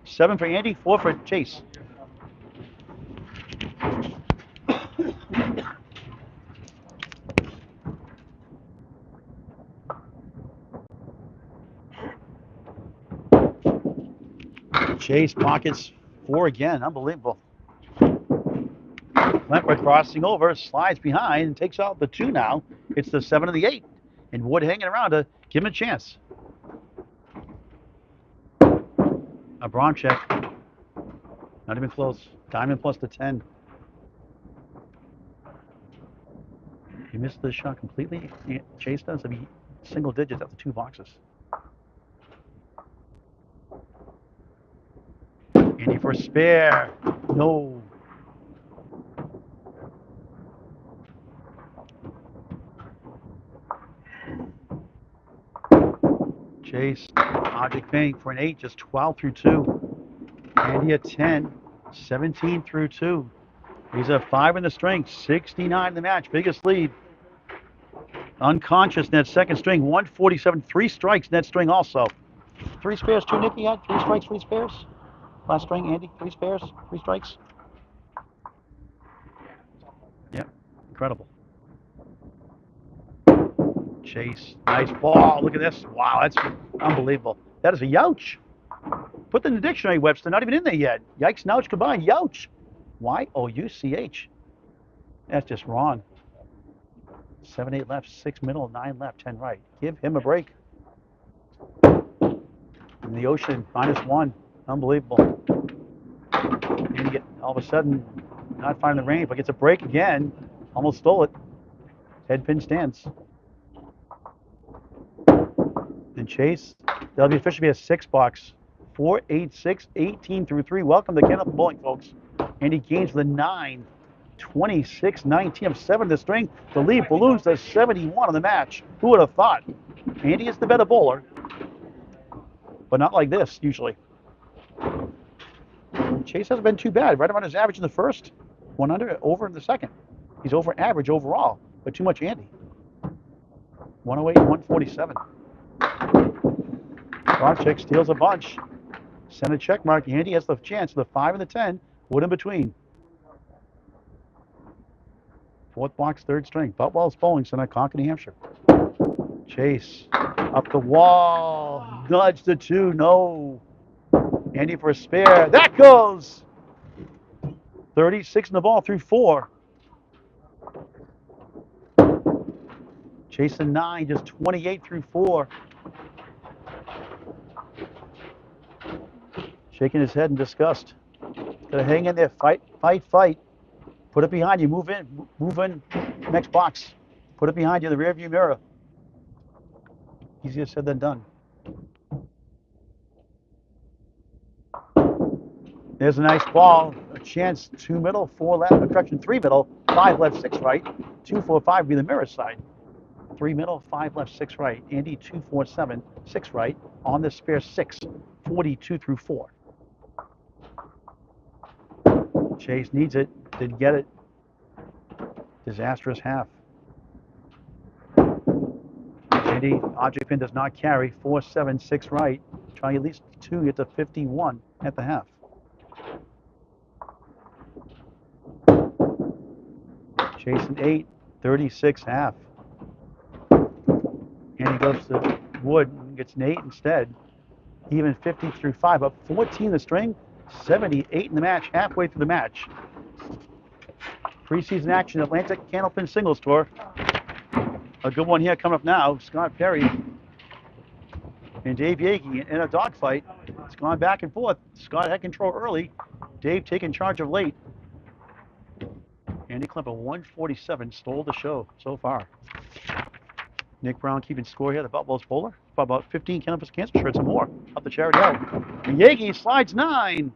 7 for Andy, 4 for Chase. Chase pockets 4 again. Unbelievable. Klempa crossing over, slides behind, and takes out the 2 now. It's the 7 and the 8. And Wood hanging around to give him a chance. Abramczyk. Not even close. Diamond plus the 10. He missed the shot completely. Chase does. I mean, single digits after 2 boxes. Andy for a spare. No. Chase, Object Bank for an 8, just 12 through 2. Andy a 10, 17 through 2. He's at 5 in the string, 69 in the match, biggest lead. Unconscious in that second string, 147, 3 strikes in that string also. 3 spares too, Nicky had? 3 strikes, 3 spares? Last string, Andy, 3 spares, 3 strikes? Yep, incredible. Chase, nice ball, look at this. Wow, that's unbelievable. That is a youch. Put that in the dictionary, Webster, not even in there yet. Yikes and ouch combined, youch. Y-O-U-C-H. That's just wrong. 7, 8 left, 6 middle, 9 left, 10 right. Give him a break. In the ocean, -1. Unbelievable. And you get all of a sudden not finding the range, but gets a break again. Almost stole it. Head pin stands. And Chase, that'll be officially a 6 box. 4, 8, 6, 18 through 3. Welcome to Candlepin Bowling, folks. Andy Gaines with a 9. 26, 19 of 7 to string. The lead balloons to 71 in the match. Who would have thought? Andy is the better bowler, but not like this usually. Chase hasn't been too bad. Right around his average in the first, 1 under, over in the second. He's over average overall, but too much Andy. 108, 147. Abramczyk steals a bunch. Center check mark. Andy has the chance of the 5 and the 10. Wood in between. 4th box, 3rd string. Boutwell's bowling, Center-Concord, New Hampshire. Chase up the wall. Nudge the 2. No. Andy for a spare. That goes. 36 in the ball through 4. Chasing 9, just 28 through 4. Shaking his head in disgust. Gotta hang in there. Fight, fight, fight. Put it behind you. Move in. Next box. Put it behind you, the rear view mirror. Easier said than done. There's a nice ball. A chance. 2 middle, 4 left. Correction, 3 middle, 5 left, 6 right. 2, 4, 5 will be the mirror side. 3 middle, 5 left, 6 right. Andy 2, 4, 7, 6 right. On the spare 6. 42 through 4. Chase needs it. Didn't get it. Disastrous half. Andy, object pin does not carry. 4, 7, 6 right. Try at least 2, get to 51 at the half. Chasing 8, 36 half. And he goes to Wood and gets an 8 instead. Even 50 through 5, up 14 in the string, 78 in the match, halfway through the match. Preseason action, Atlantic Candlepin Singles Tour. A good one here coming up now. Scott Perry and Dave Yagy in a dogfight. It's gone back and forth. Scott had control early. Dave taking charge of late. Andy Klempa, 147, stole the show so far. Nick Brown keeping score here. The Boutwell's bowler. About 15 Candlepin cancer shirts and more up the charity out. And Yagy slides 9.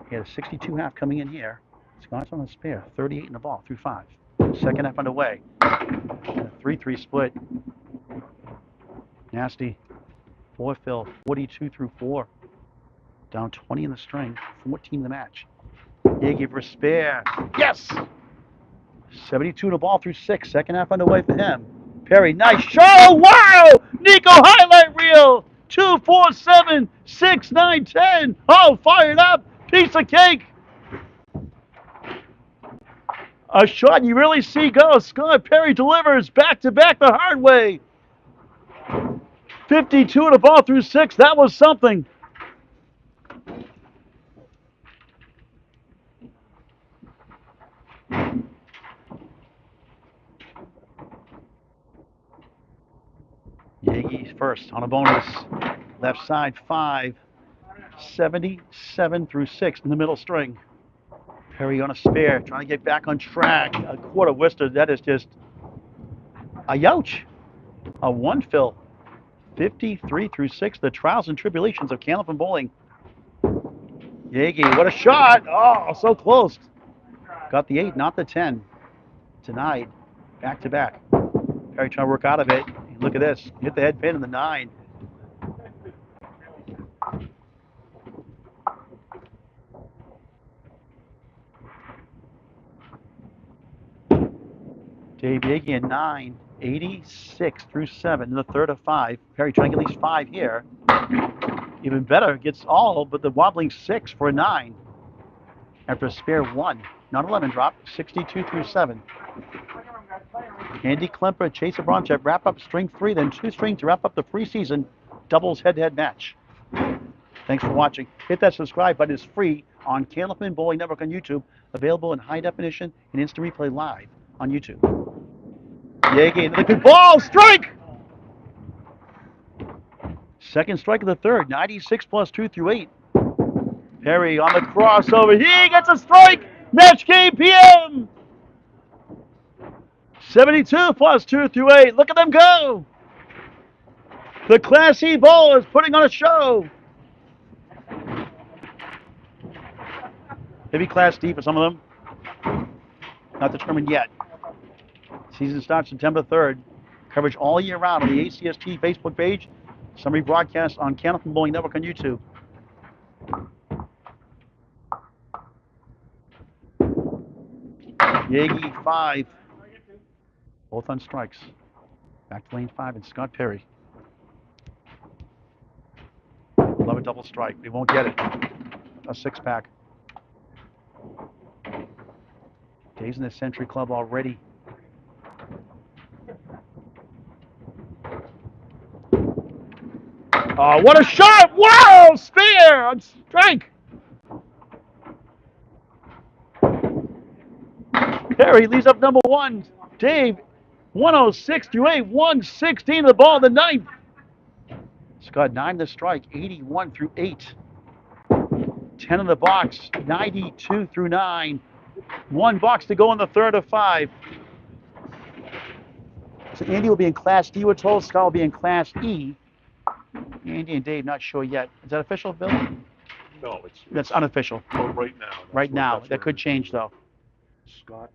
He had a 62 half coming in here. Scott's on the spare. 38 in the ball through 5. Second half underway. And a 3-3 split. Nasty. 4 fill. 42 through 4. Down 20 in the string. 14 in the match. Yagy for a spare. Yes! 72 in the ball through 6. Second half underway for him. Perry, nice show! Wow! Nico highlight reel! 2, 4, 7, 6, 9, 10. Oh, fired up! Piece of cake! A shot you really see go. Scott Perry delivers back to back the hard way. 52 in the ball through 6. That was something. Yagy first on a bonus. Left side 5. 77 through 6 in the middle string. Perry on a spare, trying to get back on track. A quarter Worcester, that is just a youch. A 1 fill. 53 through 6, the trials and tribulations of Candlepin bowling. Yagy, what a shot! Oh, so close. Got the 8, not the 10. Denied. Back to back. Perry trying to work out of it. Look at this. Hit the head pin in the 9. Dave Yagy in 9, 86 through 7 in the third of 5. Perry trying to get at least 5 here. Even better, gets all but the wobbling 6 for a 9. After a spare 1. Not 11 drop, 62 through 7. Andy Klempa, Chase Abramczyk wrap up string 3, then 2 strings to wrap up the preseason doubles head-to-head match. Thanks for watching. Hit that subscribe button. It's free on Candlepin Bowling Network on YouTube. Available in high definition and instant replay live on YouTube. Yagy into the good ball. Strike! Second strike of the third. 96 plus 2 through 8. Perry on the crossover. He gets a strike. Match game PM. 72 plus 2 through 8. Look at them go. The Class E ball is putting on a show. Maybe Class D for some of them. Not determined yet. Season starts September 3rd. Coverage all year round on the ACST Facebook page. Summary broadcast on Candlepin Bowling Network on YouTube. Yagy 5. Both on strikes. Back to lane 5 and Scott Perry. Love a double strike. They won't get it. A 6-pack. Dave's in the Century Club already. Oh, what a shot! Wow! Spear on strike! Perry leads up number 1. Dave, 106 through 8, 116 the ball in the ninth. Scott 9 the strike, 81 through 8. 10 in the box, 92 through 9. 1 box to go in the third of 5. So Andy will be in Class D, we're told. Scott will be in Class E. Andy and Dave, not sure yet. Is that official, Bill? No, That's unofficial. Oh, right now. Right now. That could change, though. Scott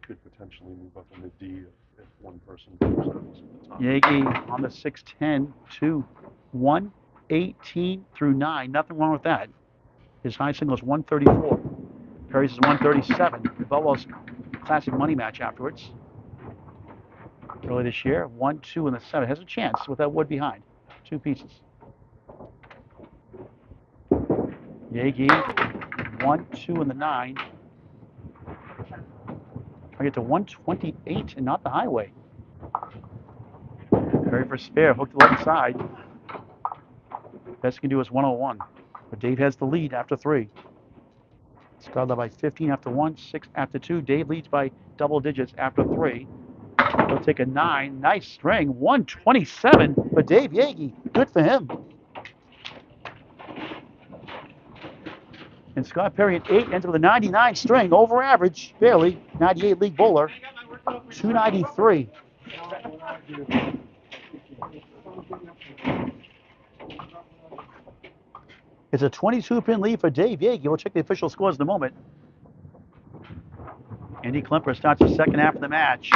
could potentially move up in the D if one person goes at the top. Yagy on the 6'10", 2, 118 through 9. Nothing wrong with that. His high single is 134. Perry's is 137. The Boutwell's classic money match afterwards. Early this year, 1-2 in the 7. Has a chance with that wood behind. 2 pieces. Yagy, 1-2 in the 9. I get to 128 and not the highway. Perry for spare, hook to the left side. Best he can do is 101. But Dave has the lead after 3. Scott led by 15 after 1, 6 after 2. Dave leads by double digits after 3. He'll take a 9. Nice string. 127 for Dave Yagy. Good for him. And Scott Perry at 8 ends with a 99 string, over average, barely. 98 league bowler, 293. It's a 22-pin lead for Dave Yagy. We'll check the official scores in a moment. Andy Klempa starts the second half of the match.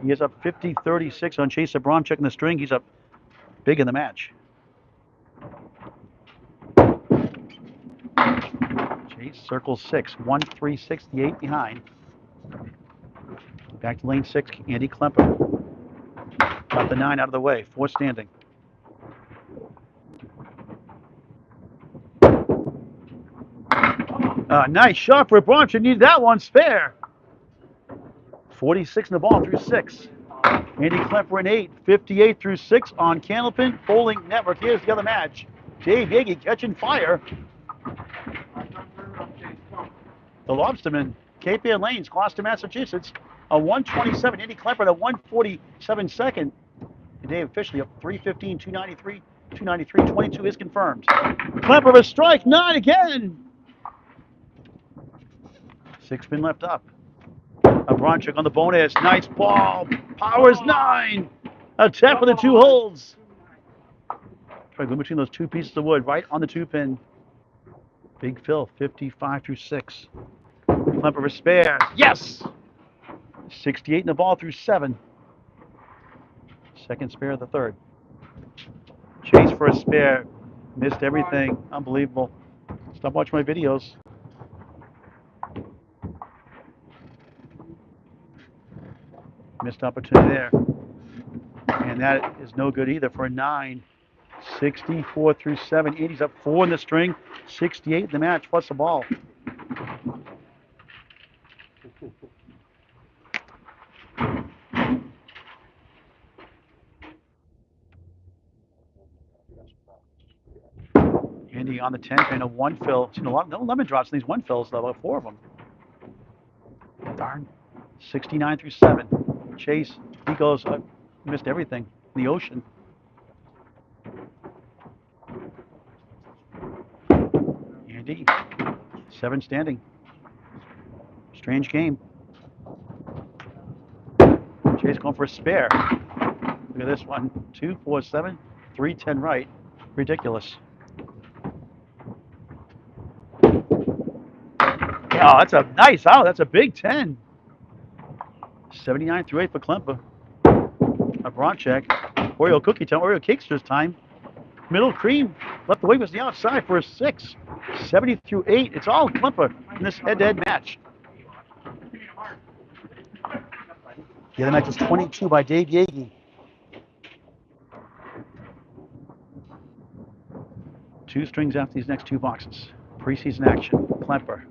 He is up 50-36 on Chase Abramczyk in the string. He's up big in the match. Chase circles 6, 1-3-6, 8 behind. Back to lane 6, Andy Klempa. Got the 9 out of the way, 4 standing. Nice shot for Abramczyk. Needed that one, spare. 46 in the ball through 6. Andy Klempa in 8, 58 through 6 on Candlepin Bowling Network. Here's the other match. Dave Yagy catching fire. The Lobsterman, Cape Air Lanes, Gloucester, Massachusetts. A 127, Andy Klempa at a 147 second. Today officially up 315, 293, 293, 22 is confirmed. Klempa a strike, 9 again. 6 pin left up. Abramczyk on the bonus, nice ball. Powers 9. A tap for the 2 holes. Try to go between those 2 pieces of wood, right on the 2 pin. Big Phil, 55 through 6. Klempa for spare. Yes! 68 in the ball through 7. Second spare of the 3rd. Chase for a spare. Missed everything. Unbelievable. Stop watching my videos. Missed opportunity there. And that is no good either for a 9. 64 through 7. Andy's up 4 in the string. 68 in the match plus the ball. Andy on the 10 pin, a 1 fill. Seen a lot, no lemon drops in these 1 fills, though, about 4 of them. Darn. 69 through 7. Chase, he goes, missed everything in the ocean. Andy, 7 standing. Strange game. Chase going for a spare. Look at this one. 2, 4, 7, 3, 10 right. Ridiculous. Oh, that's a nice out. That's a big 10. 79 through 8 for Klempa. Abramczyk. Oreo cookie time. Oreo cakesters time. Middle cream. Left the way was the outside for a 6. 70 through 8. It's all Klempa in this head-to-head match. The other match is 22 by Dave Yagy. 2 strings after these next 2 boxes. Preseason action. Klempa.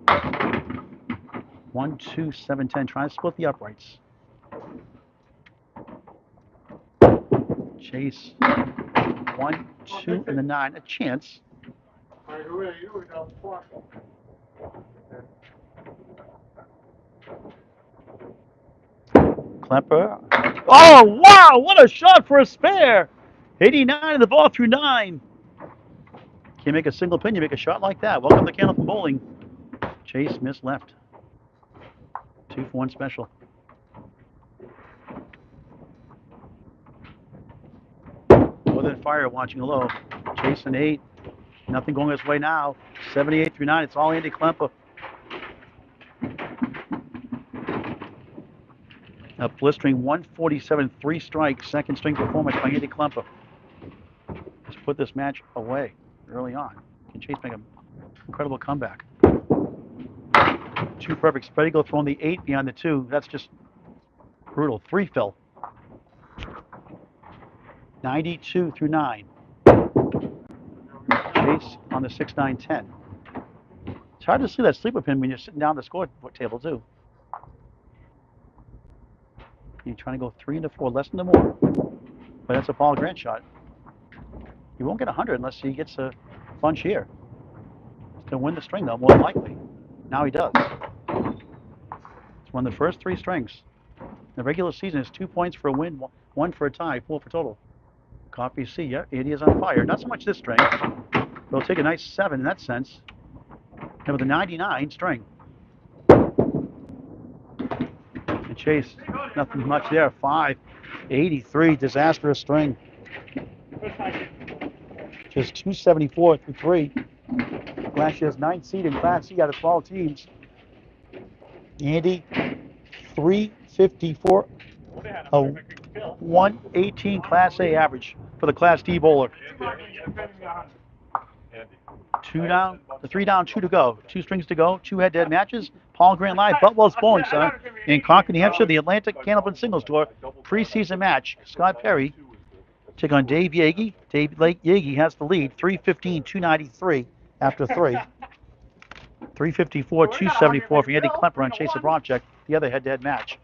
1, 2, 7, 10. Trying to split the uprights. Chase. 1, 2, and the 9. A chance. Klempa. Oh, wow! What a shot for a spare! 89 in the ball through 9. Can't make a single pin, you make a shot like that. Welcome to Candlepin Bowling. Chase missed left. 2 for 1 special. Northern Fire watching low. Chase an 8. Nothing going his way now. 78 through 9. It's all Andy Klempa. A blistering 147, 3 strikes. Second string performance by Andy Klempa. Just put this match away early on. Can Chase make an incredible comeback? 2 perfect spread eagle throwing the 8 beyond the 2. That's just brutal. 3 fill. 92 through 9. Chase on the 6, 9, 10. It's hard to see that sleeper pin when you're sitting down the score table too. You're trying to go 3 into 4, less than the more. But that's a Paul Grant shot. He won't get 100 unless he gets a bunch here. He's going to win the string though, more than likely. Now he does. It's one of the first 3 strings. The regular season is 2 points for a win, 1 for a tie, 4 for total. Coffee C, yeah, Andy is on fire. Not so much this string. They'll take a nice 7 in that sense. And with a 99 string. And Chase, nothing much there. 5, 83, disastrous string. Just 274 through 3. Last year's 9th seed in Class C out of 12 teams. Andy, 354, a 118 Class A average for the Class D bowler. 2 down, the 3 down, 2 to go. 2 strings to go, 2 head-to-head matches. Paul Grant Live, Boutwell's Bowling Center in Concord, New Hampshire. The Atlantic Candlepin Singles Tour preseason match. Scott Perry take on Dave Yagy. Dave Yagy has the lead, 315, 293 after 3. 354, 274 for Andy Klempa on Chase Abramczyk, the other head-to-head match.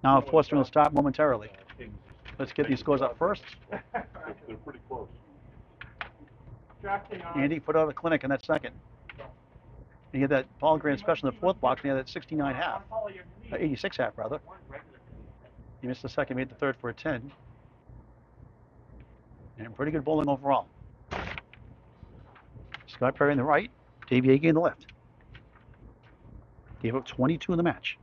Now, of course, we're going to start momentarily. Let's get these scores up first. They're pretty close. Andy put out a clinic in that second. He had that Paul Grant special in the 4th box, and he had that 69 half. 86 half, rather. He missed the second, made the 3rd for a 10. And pretty good bowling overall. Scott Perry in the right, Dave Yagy in the left. Gave up 22 in the match.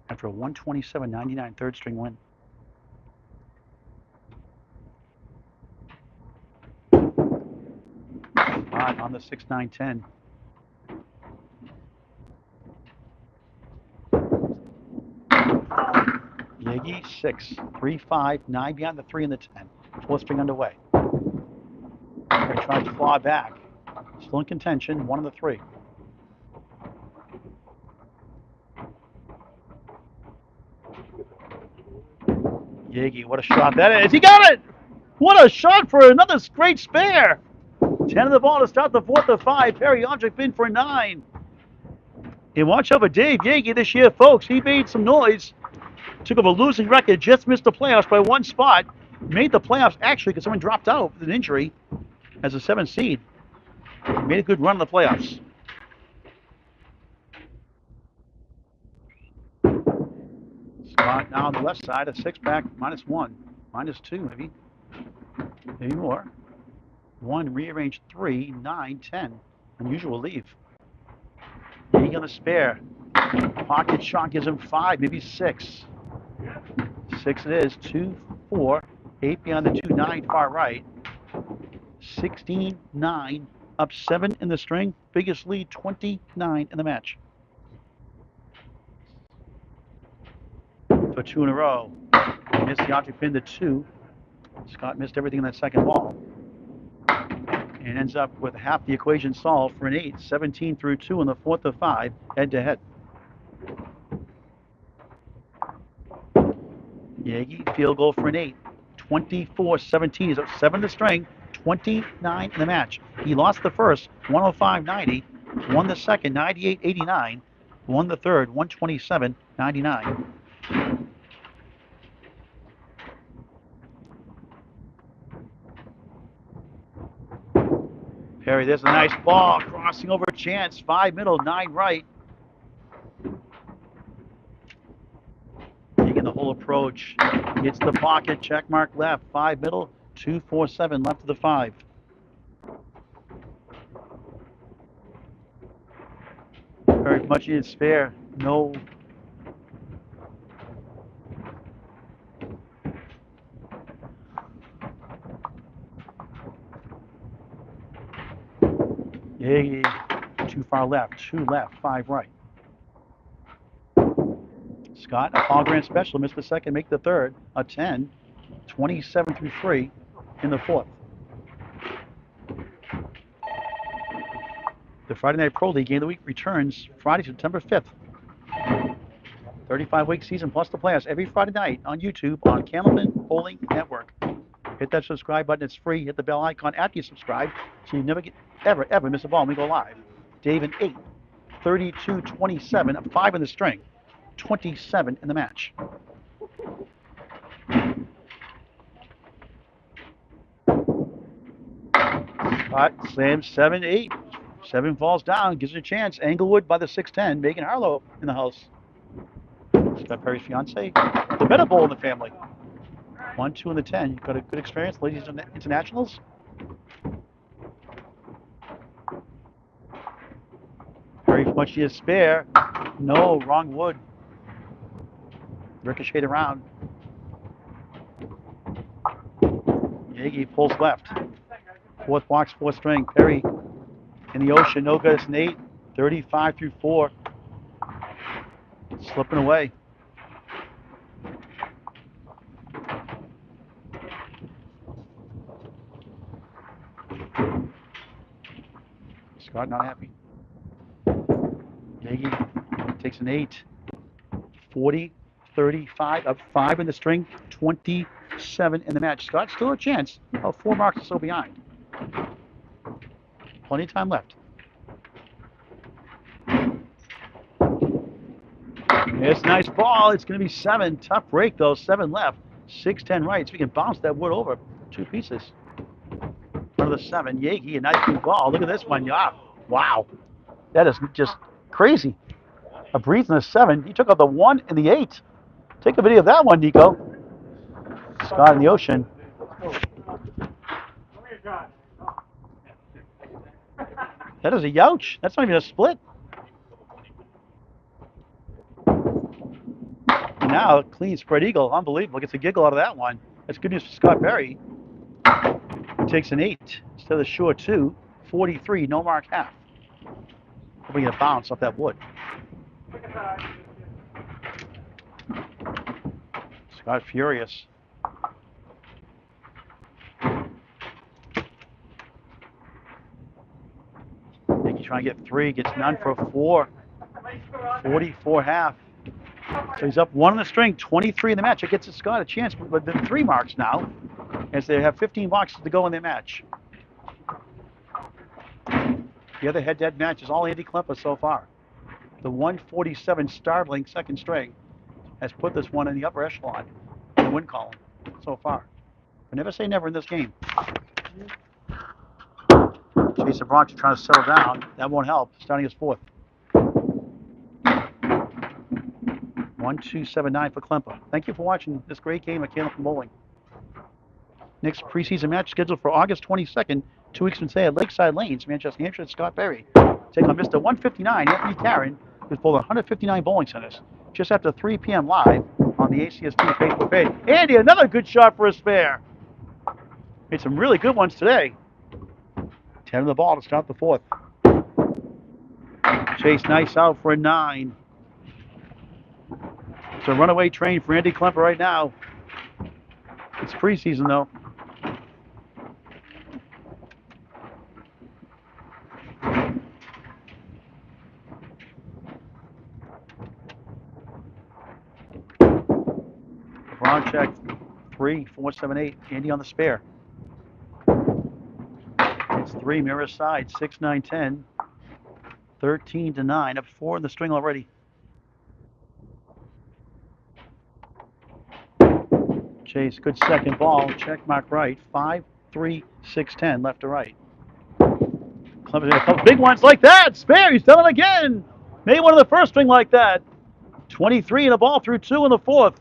After a 127.99 3rd string win. On the 6, 9, 10. Yagy 6, 3, 5, 9 beyond the 3 and the 10. 4th string underway. He tries to claw back. Still in contention, 1 of the 3. Yagy, what a shot that is. He got it! What a shot for another great spare. 10 of the ball to start the fourth of 5. Perry Abramczyk for 9. And watch out for Dave Yagy this year, folks. He made some noise. Took up a losing record, just missed the playoffs by 1 spot. Made the playoffs actually because someone dropped out with an injury as a 7th seed. Made a good run in the playoffs. Scott now on the left side, a 6-pack, -1, -2 maybe. Maybe more. 1, rearrange 3, 9, 10. Unusual leave. Yagy on the spare. Pocket shot gives him 5, maybe 6. 6 it is. 2, 4, 8 beyond the 2, 9 far right. 16, 9, up 7 in the string. Biggest lead, 29 in the match. For 2 in a row. Missed the object pin to 2. Scott missed everything in that second ball. And ends up with half the equation solved for an 8. 17 through 2 in the fourth of 5, head to head. Yagy, field goal for an 8. 24-17. He's up 7 to string. 29 in the match. He lost the first, 105-90. Won the second, 98-89. Won the third, 127-99. Perry, there's a nice ball crossing over chance. 5 middle, 9 right. Taking the whole approach. Hits the pocket, check mark left. 5 middle, 2, 4, 7 left of the 5. Very much needed spare. No. Yagy, 2 far left, 2 left, 5 right. Scott, a Paul Grant special, missed the second, make the third, a 10, 27 through 3 in the fourth. The Friday Night Pro League Game of the Week returns Friday, September 5th. 35-week season plus the playoffs every Friday night on YouTube on Candlepin Bowling Network. Hit that subscribe button, it's free. Hit the bell icon after you subscribe so you never ever miss a ball when we go live. Dave in 8, 32-27, a 5 in the string, 27 in the match. Scott slams 7-8. 7 falls down, gives it a chance. Englewood by the 6-10, Megan Harlow in the house. Scott Perry's fiance, the better bowl in the family. 1, 2 in the 10. You've got a good experience, ladies internationals. Very much he is spare. No, wrong wood. Ricocheted around. Yagy pulls left. Fourth box, 4th string. Perry in the ocean, no good. It's an 8. 35 through 4. Slipping away. Scott not happy. Yagy takes an 8. 40, 35, up 5 in the string, 27 in the match. Scott still a chance. 4 marks or so behind. Plenty of time left. It's a nice ball. It's going to be 7. Tough break though. 7 left. 6-10 right. So we can bounce that wood over 2 pieces. Front of the 7. Yagy, a nice big ball. Look at this one. Yeah. Wow. That is just crazy. A breeze in the 7. He took out the 1 and the 8. Take a video of that one, Nico. Scott in the ocean. That is a youch. That's not even a split. And now, clean spread eagle. Unbelievable. Gets a giggle out of that one. That's good news for Scott Perry. He takes an 8 instead of the sure 2. 43, no mark half. Hoping to bounce off that wood. Scott furious. Yagy trying to get 3, gets none for 4. 44 half. So he's up 1 on the string, 23 in the match. It gets Scott a chance, but the 3 marks now, as they have 15 boxes to go in their match. The other head-to-head match is all Andy Klempa so far. The 147 Startling second string has put this one in the upper echelon in the win column so far. But never say never in this game. Chase Abramczyk trying to settle down. That won't help. Starting his 4th. 1-2-7-9 for Klempa. Thank you for watching this great game of Candlepin Bowling. Next preseason match scheduled for August 22nd, 2 weeks from today at Lakeside Lanes, Manchester, Hampshire. Scott Berry take on Mr. 159, Anthony Taryn, with both 159 bowling centers. Just after 3 p.m. live on the ACST Facebook page. Andy, another good shot for a spare. Made some really good ones today. 10 on the ball to start the 4th. Chase nice out for a 9. It's a runaway train for Andy Klempa right now. It's preseason though. Abramczyk 3, 4, 7, 8. Andy on the spare. It's 3 mirror side, 6, 9, 10. 13 to 9. Up 4 in the string already. Chase, good second ball. Check mark right. 5, 3, 6, 10. Left to right. Klempa's got a couple big ones like that. Spare. He's done it again. Made one of the first string like that. 23 and a ball through 2 in the 4th.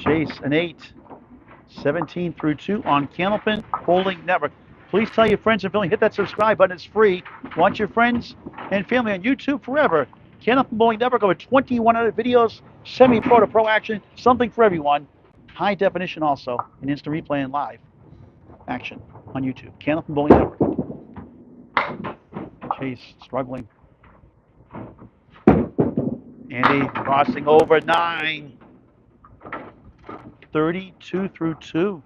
Chase an 8. 17 through 2 on Candlepin Bowling Network. Please tell your friends and family, hit that subscribe button. It's free. Watch your friends and family on YouTube forever. Candlepin Bowling Network, over 2,100 videos, semi-pro to pro action, something for everyone. High definition also, and instant replay and live action on YouTube. Candlepin Bowling Network. Chase struggling. Andy crossing over 9. 32 through 2.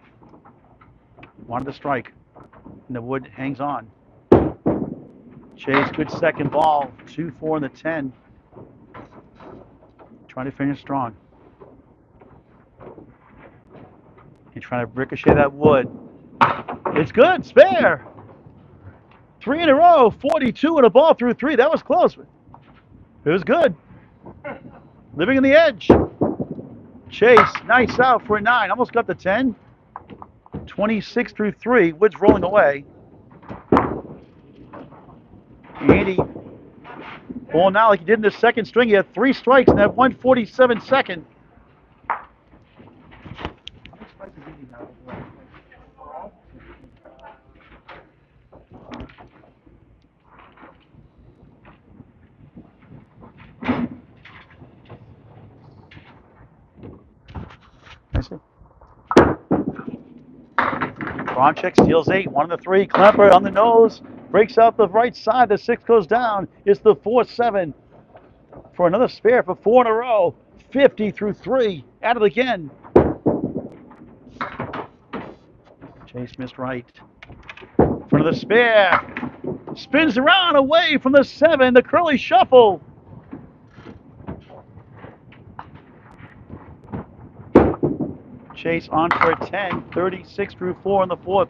Wanted to strike. And the wood hangs on. Chase, good second ball. 2, 4 in the 10. Trying to finish strong. He's trying to ricochet that wood. It's good. Spare. 3 in a row. 42 and a ball through 3. That was close. It was good. Living in the edge. Chase, nice out for a 9. Almost got the 10. 26 through 3. Wood's rolling away. Andy, well, now like he did in the second string, he had 3 strikes in that 147 second. Abramczyk steals 8, 1 on the 3. Klempa on the nose, breaks out the right side. The 6 goes down. It's the 4-7 for another spare for 4 in a row. 50 through 3. At it again. Chase missed right. For another spare. Spins around away from the 7. The curly shuffle. Chase on for a 10, 36 through 4 in the 4th.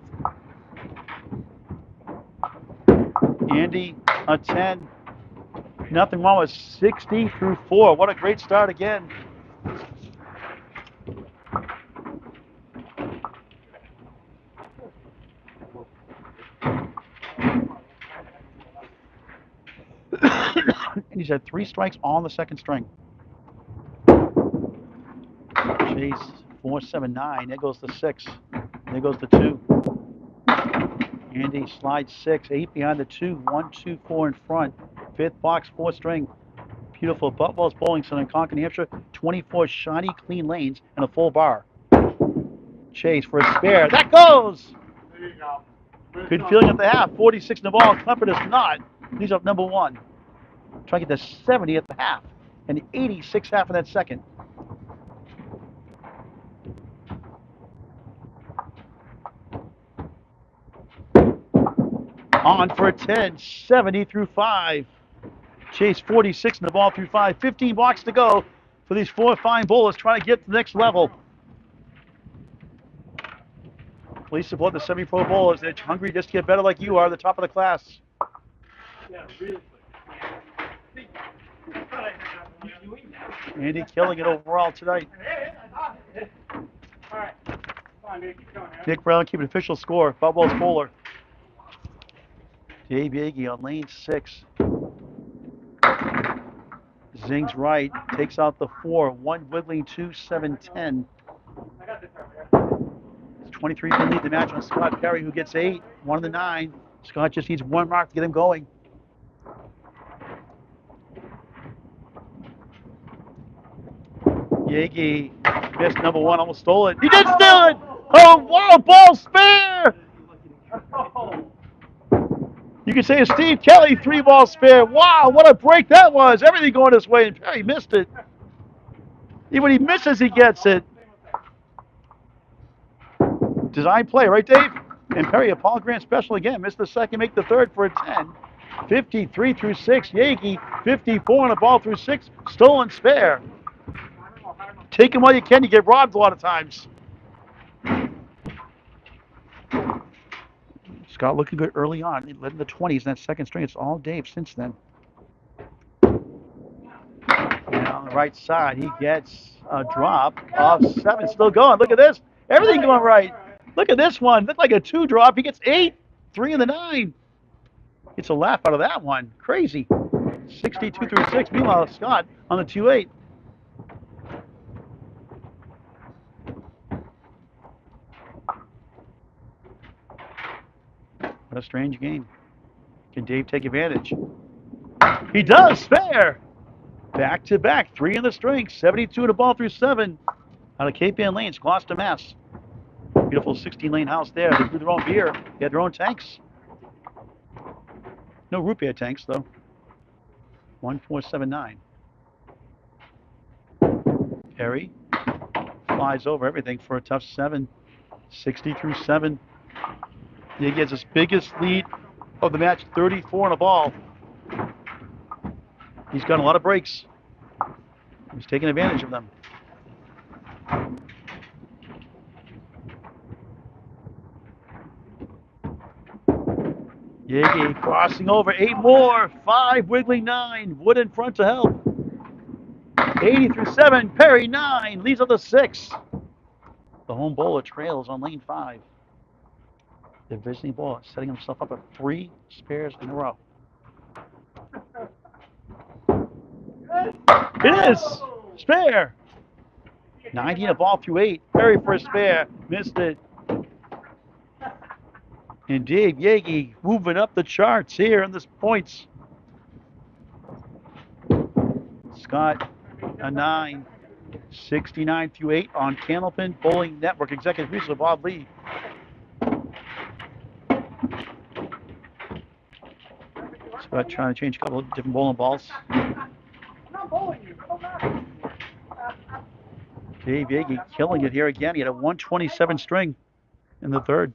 Andy, a 10. Nothing wrong with 60 through 4. What a great start again. And he's had 3 strikes all on the second string. Chase, 4, 7, 9. There goes the 6. There goes the 2. Andy slides 6, 8 behind the 2. 1, 2, 4 in front. 5th box, 4 string. Beautiful Boutwell's Bowling Center in Concord, New Hampshire. 24 shiny, clean lanes and a full bar. Chase for a spare. That goes! There you go. Good feeling at the half. 46 in the ball. Klempa does not. He's up number 1. Try to get to 70 at the half. And 86 half in that second. On for a 10, 70 through 5. Chase 46 in the ball through 5. 15 blocks to go for these 4 fine bowlers trying to get to the next level. Please support the semi-pro bowlers. They're hungry just to get better like you are, the top of the class. Andy killing it overall tonight. Nick Brown keeping official score. Boutwell's bowler. Dave Yagy on lane 6. Zings right, takes out the 4. 1 wiggling, 2, 7, 10. 23 can lead the match on Scott Perry, who gets 8. 1 of the 9. Scott just needs 1 mark to get him going. Yagy missed number 1, almost stole it. He did steal it! Oh, wow, ball spare! You can say a Steve Kelly 3-ball spare. Wow, what a break that was. Everything going his way, and Perry missed it. Even when he misses, he gets it. Design play, right, Dave? And Perry, a Paul Grant special again. Missed the second, make the third for a 10. 53 through 6. Yagy, 54 on the ball through 6. Stolen spare. Take him while you can. You get robbed a lot of times. Scott looking good early on. He led in the 20s in that second string. It's all Dave since then. And on the right side, he gets a drop of 7. Still going. Look at this. Everything going right. Look at this one. Looked like a 2 drop. He gets 8. 3 in the 9. Gets a laugh out of that one. Crazy. 62 through 6. Meanwhile, Scott on the 2-8. What a strange game. Can Dave take advantage? He does. Spare. Back to back. 3 in the string. 72 in the ball through 7. Out of Cape Ann Lanes, Gloucester, Mass. Beautiful 16-lane house there. They grew their own beer. They had their own tanks. No root beer tanks, though. 1479. Perry flies over everything for a tough 7. 60 through 7. He gets his biggest lead of the match, 34 on a ball. He's got a lot of breaks. He's taking advantage of them. Yagy crossing over, 8 more, 5 wiggling 9, Wood in front to help. 80 through 7, Perry 9, leads on the 6. The home bowler trails on lane 5. The visiting bowler setting himself up at 3 spares in a row. It is spare. 90 a ball through 8. Perry for a spare, missed it. And Dave Yagy moving up the charts here in this points. Scott a 9. 69 through 8 on Candlepin Bowling Network. Executive producer Bob Lee. Scott trying to change a couple of different bowling balls. Dave Yagy killing it here again. He had a 127 string in the third.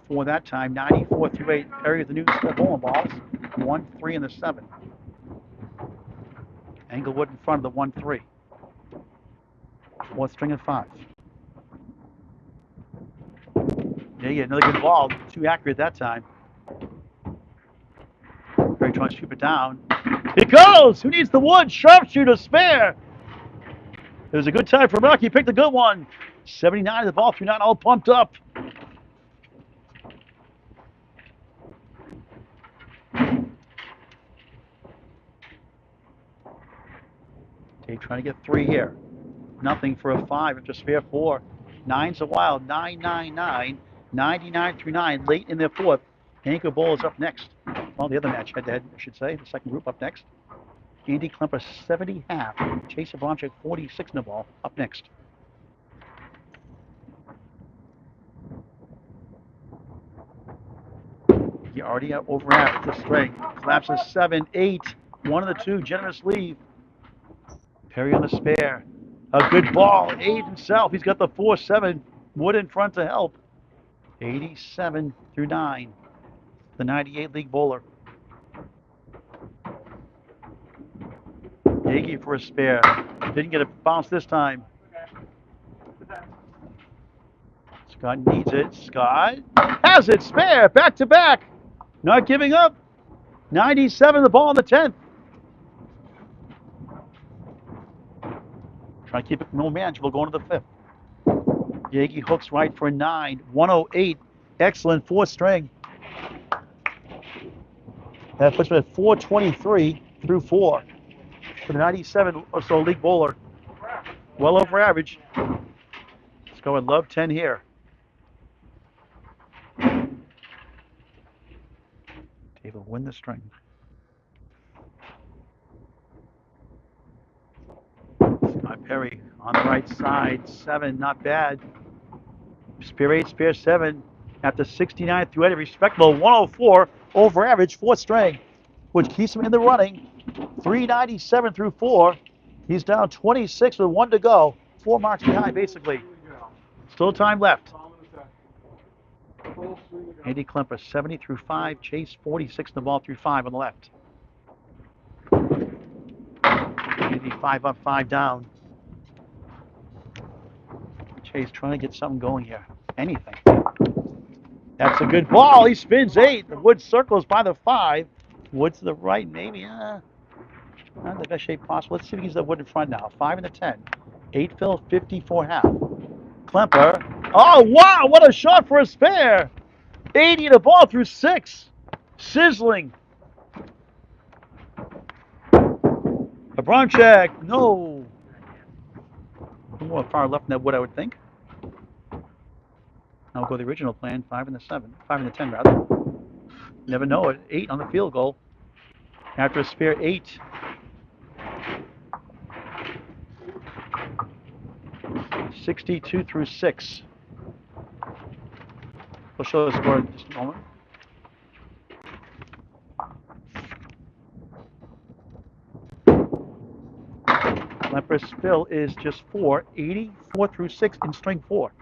For that time, 94 through 8. Perry with the new bowling balls. 1-3 in the 7. Englewood in front of the 1-3. 4th string and 5. Yagy, another good ball. Too accurate that time. Perry trying to shoot it down. It goes! Who needs the wood? Sharpshooter spare. It was a good time for Rocky. Picked a good one. 79 the ball through 9, all pumped up. Dave trying to get 3 here. Nothing for a 5 after spare 4. 9's a wild. 9-9-9. 99 through 9. Late in their 4th. Anchor Bowl is up next. Well, the other match head-to-head, I should say. The second group up next. Andy Klempa 70 half. Chase Abramczyk 46 in the ball up next. He already over average the string. Collapses 7, 8. 1 of the 2. Generous leave. Perry on the spare. A good ball. 8 himself. He's got the 4-7. Wood in front to help. 87 through 9. The 98 league bowler. Yagy for a spare. Didn't get a bounce this time. Scott needs it. Scott has it. Spare. Back to back. Not giving up. 97 the ball in the 10th. Trying to keep it more manageable going to the 5th. Yagy hooks right for a 9. 108. Excellent 4th string. That puts him at 423 through 4 for the 97 or so league bowler. Well over average. Let's go and love 10 here. Dave will win the string. Scott Perry on the right side. 7, not bad. Spare 8, spare 7. After 69 through 8, respectable 104 over average, 4th string, which keeps him in the running. 397 through 4. He's down 26 with 1 to go. 4 marks behind, basically. Still time left. Andy Klempa 70 through 5. Chase 46 in the ball through 5 on the left. Andy 5 up, 5 down. Chase trying to get something going here. Anything. That's a good ball. He spins 8. The wood circles by the 5. Wood to the right, maybe. Not in the best shape possible. Let's see if he gets the wood in front now. 5 and the 10. 8 fill, 54 half. Klempa. Oh, wow. What a shot for a spare. 80 to ball through 6. Sizzling. Abramczyk. No. More far left in that wood, I would think. I'll go the original plan, 5 and the 7, 5 and the 10 rather. Never know it. 8 on the field goal. After a spare 8. $62 through 6. We'll show the score in just a moment. Klempa's spill is just 4, 84 through 6 in string 4.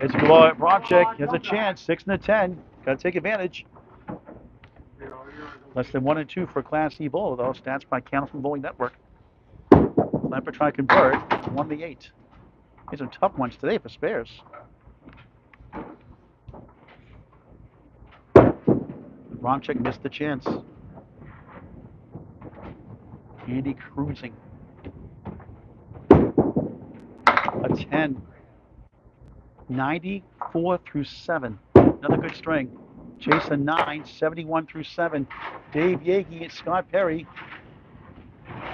As you go out, Abramczyk has a chance, 6 and a 10. Got to take advantage. Less than 1 and 2 for Class E bowler, though. Stats by Candlepin Bowling Network. Klempa trying to convert, 1 to 8. These are tough ones today for spares. Abramczyk missed the chance. Andy cruising. A 10. 94 through 7. Another good string. Chase a 9, 71 through 7. Dave Yagy and Scott Perry.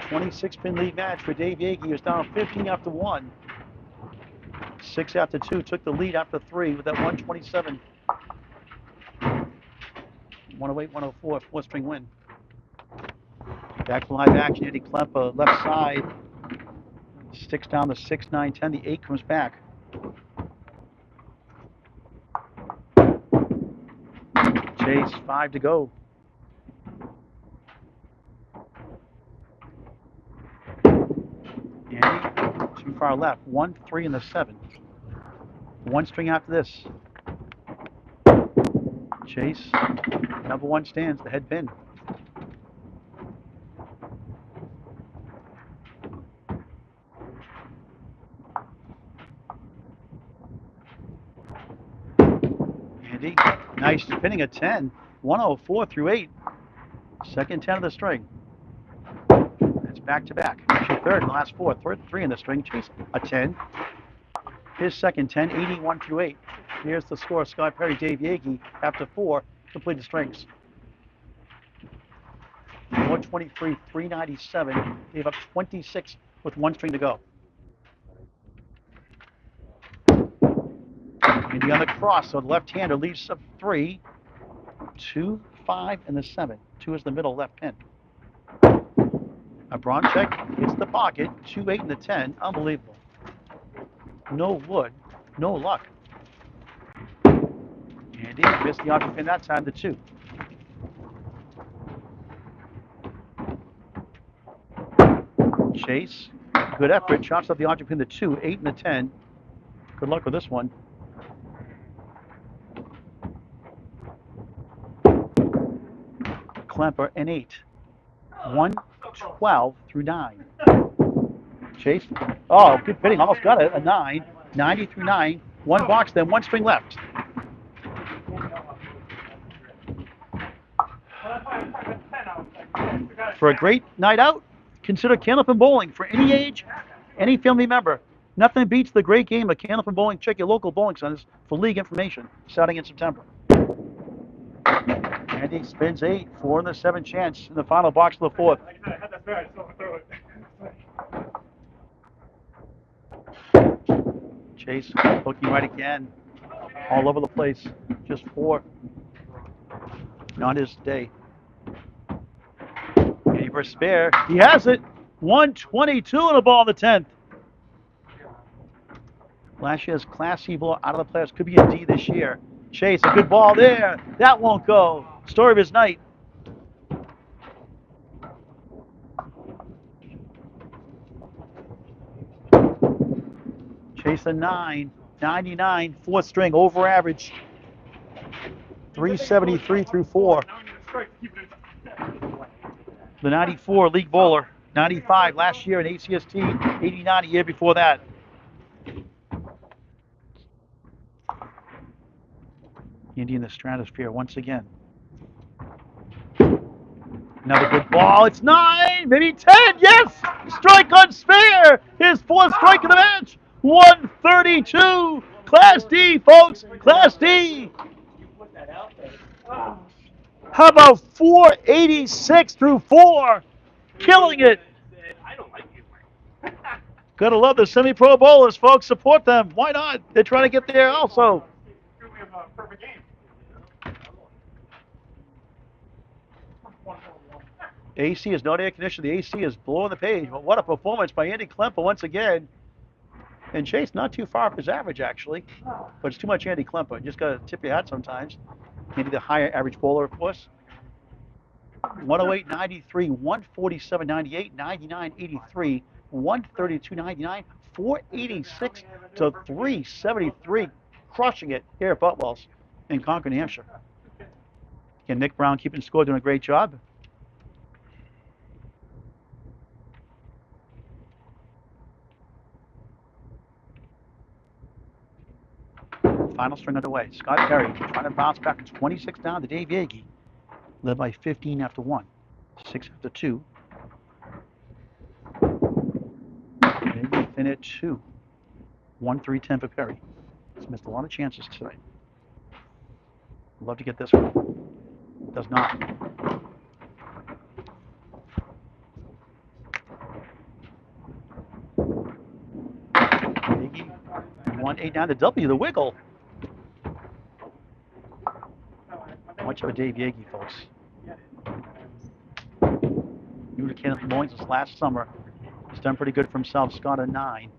26-pin lead match for Dave Yagy. He was down 15 after 1. 6 after 2. Took the lead after 3 with that 127. 108, 104, 4th string win. Back to live action. Andy Klempa, left side. Sticks down the 6, 9, 10. The 8 comes back. Chase, 5 to go. Andy, too far left. 1, 3 in the 7. 1 string after this. Chase, number 1 stands, the head pin. Andy, nice spinning a 10. 104 through 8. Second 10 of the string. It's back to back. Actually, third in the last 4. Third 3 in the string. Chase a 10. His second 10, 81 through 8. Here's the score. Scott Perry, Dave Yagy, after 4, complete the strings. 423, 397. Gave up 26 with 1 string to go. Andy on the cross, so the left-hander leaves up 3, 2, 5, and the 7. 2 is the middle left pin. Abramczyk hits the pocket, 2, 8, and the 10. Unbelievable. No wood, no luck. Andy missed the object pin that time, the 2. Chase Good effort. Chops up the object pin, the 2, 8, and the 10. Good luck with this one. Klempa, an 8. 1, 12 through 9. Chase. Oh, good pitting. Almost got it. A 9. 90 through 9. One box, then one string left. For a great night out, consider Candlepin Bowling for any age, any family member. Nothing beats the great game of Candlepin Bowling. Check your local bowling centers for league information starting in September. Andy spins 8, 4 in the 7 chance in the final box of the 4th. Chase hooking right again. All over the place. Just 4. Not his day. Andy for a spare. He has it. 122 on the ball in the 10th. Last year's Class C ball out of the players. Could be a D this year. Chase, a good ball there. That won't go. Story of his night. Chase a 9. 99. 4th string. Over average. 373 through 4. The 94 league bowler. 95 last year in ACST. 89 a year before that. Indy in the stratosphere once again. Another good ball. It's 9, maybe 10. Yes! Strike on spare. His 4th strike of the match. 132. Class D, folks. Class D. How about 486 through 4? Killing it. Gotta love the semi-pro bowlers, folks. Support them. Why not? They're trying to get there also. AC is not air conditioned. The AC is blowing the page. But what a performance by Andy Klempa once again. And Chase not too far off his average, actually. But it's too much Andy Klempa. You just got to tip your hat sometimes. Maybe the higher average bowler, of course. 108, 93, 147, 98, 99, 83, 132, 99, 486 to 373. Crushing it here at Boutwell's in Concord, New Hampshire. Again, Nick Brown keeping score, doing a great job. Final string underway. Scott Perry trying to bounce back. It's 26 down to Dave Yagy. Led by 15 after 1. 6 after 2. Maybe thin at 2. 1-3-10 for Perry. He's missed a lot of chances tonight. Love to get this one. Does not. Yagy 1-8 down to W, the wiggle. Much of a Dave Yagy, folks. New to Candlepin Bowling since last summer. He's done pretty good for himself. Scott a 9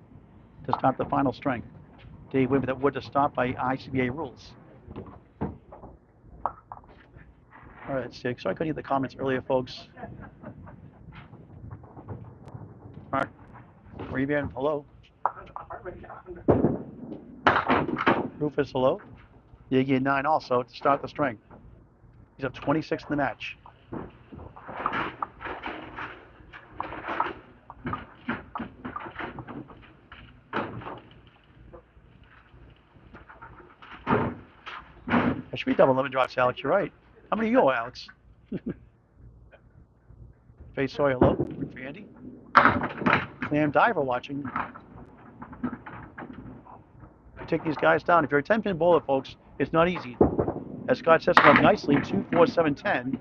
to start the final string. Dave Wimber that would have stopped by ICBA rules. All right, so I couldn't get the comments earlier, folks. Mark, where you been? Hello. Rufus, hello. Yagy at 9 also to start the string. He's up 26 in the match. That should be double lemon drops, Alex. You're right. How many you go, Alex? Face Sawyer, hello. Good for Andy. Clam Diver watching. Take these guys down. If you're a 10-pin bowler, folks, it's not easy. As Scott sets them up nicely, 2, 4, 7, 10.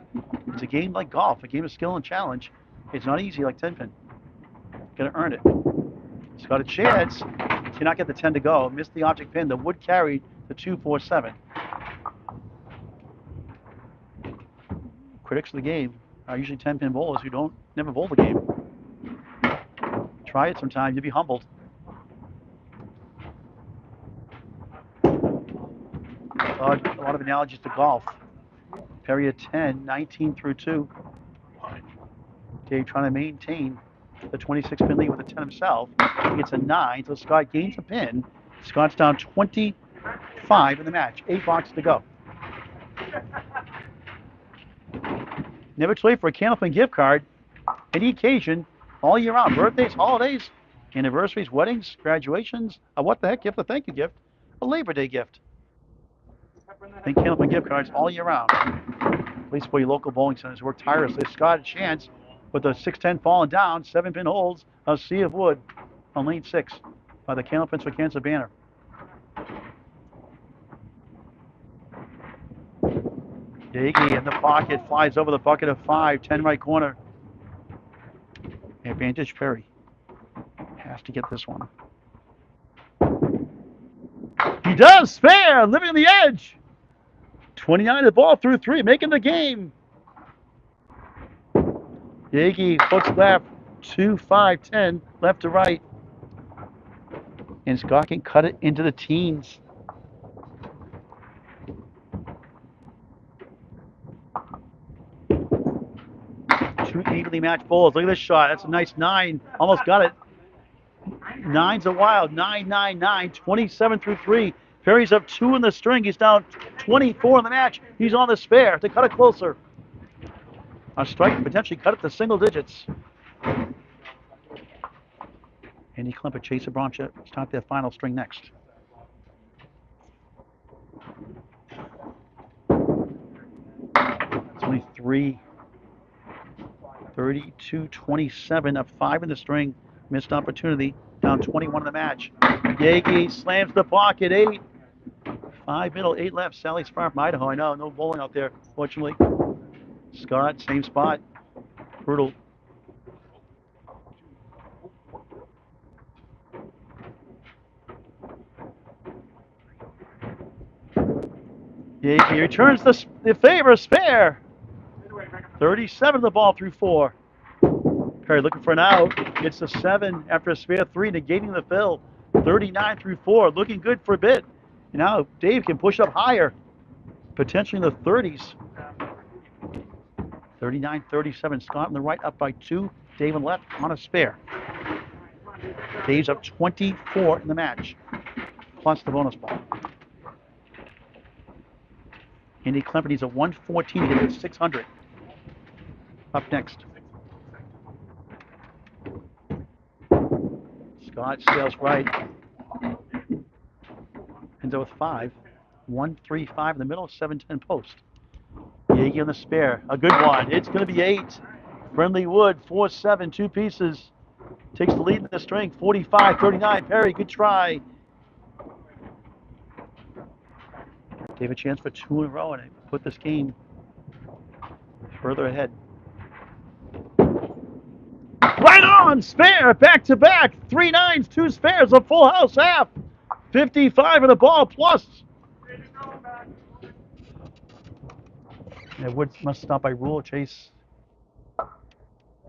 It's a game like golf, a game of skill and challenge. It's not easy like 10-pin. Got to earn it. It's got a chance to not get the 10 to go. Missed the object pin. The wood carried the 2, 4, 7. Critics of the game are usually 10-pin bowlers who never bowl the game. Try it sometime. You'll be humbled. A lot of analogies to golf. Perry at 10, 19 through 2. Dave trying to maintain the 26-pin lead with a 10 himself. He gets a 9, so Scott gains a pin. Scott's down 25 in the match. 8 boxes to go. Never too late for a Candlepin gift card. Any occasion, all year round. Birthdays, holidays, anniversaries, weddings, graduations. A what the heck gift? A thank you gift. A Labor Day gift. Think Candlepin gift cards all year round. At least for your local bowling centers. Work tirelessly. Scott a chance with the 610 falling down. 7-pin holds. A sea of wood on lane 6 by the Candlepins for Cancer banner. Yagy in the pocket, flies over the bucket of 5, 10 right corner. Advantage Perry. Has to get this one. He does! Spare! Living on the edge! 29 the ball through 3, making the game. Yagy hooks left, 2, 5, 10, left to right. And Scott can cut it into the teens. Two evenly matched bowls. Look at this shot. That's a nice 9. Almost got it. 9's a wild. 9, 9, 9. 27 through 3. Perry's up 2 in the string. He's down 24 in the match. He's on the spare to cut it closer. A strike potentially cut it to single digits. Andy Klempa, Chase Abramczyk. Start their final string next. It's only 3. 32-27, up 5 in the string. Missed opportunity. Down 21 in the match. Yagy slams the pocket. 8. 5 middle, 8 left. Sally's far from Idaho. I know. No bowling out there, fortunately. Scott, same spot. Brutal. Yagy returns the favor. Spare. 37 the ball through 4. Perry looking for an out. Gets a 7 after a spare 3, negating the fill. 39 through 4. Looking good for a bit. And now Dave can push up higher. Potentially in the 30s. 39-37. Scott on the right up by 2. Dave on the left on a spare. Dave's up 24 in the match. Plus the bonus ball. Andy Klempa needs a 114 to get to 600. Up next. Scott sails right. Ends up with 5. 1, 3, 5 in the middle, 7, 10 post. Yagy on the spare. A good one. It's going to be 8. Friendly Wood, 4, 7, 2 pieces. Takes the lead in the string. 45-39. Perry, good try. Gave a chance for 2 in a row and it put this game further ahead. Right on! Spare! Back to back! 3 9s, 2 spares, a full house half! 55 in the ball plus! Yeah, Wood must stop by rule. Chase.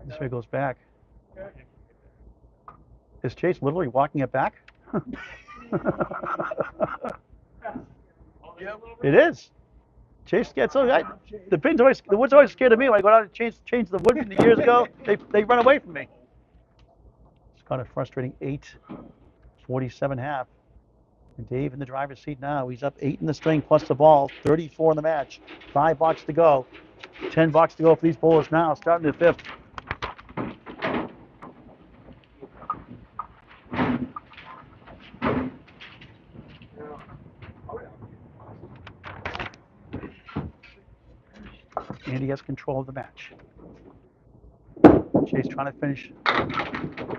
This way goes back. Is Chase literally walking it back? It is. Chase gets the pin's always, the wood's always scared of me. When I go out and change the wood from the years ago, they run away from me. It's kind of frustrating. 8:47 half. And Dave in the driver's seat now. He's up 8 in the string plus the ball. 34 in the match. 5 boxes to go. 10 boxes to go for these bowlers now. Starting the 5th. Andy has control of the match. Chase trying to finish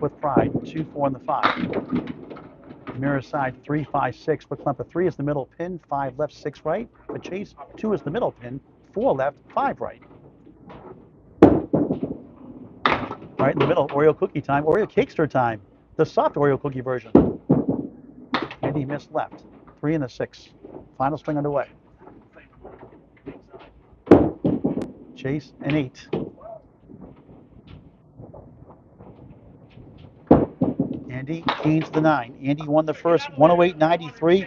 with pride. 2, 4 in the 5. Mirror side 3, 5, 6. For Klempa, 3 is the middle pin, 5 left, 6 right. For Chase, 2 is the middle pin, 4 left, 5 right. Right in the middle, Oreo cookie time, Oreo cakester time. The soft Oreo cookie version. Andy missed left. 3 in the 6. Final string underway. Chase and 8. Andy gains the 9. Andy won the first, 108.93.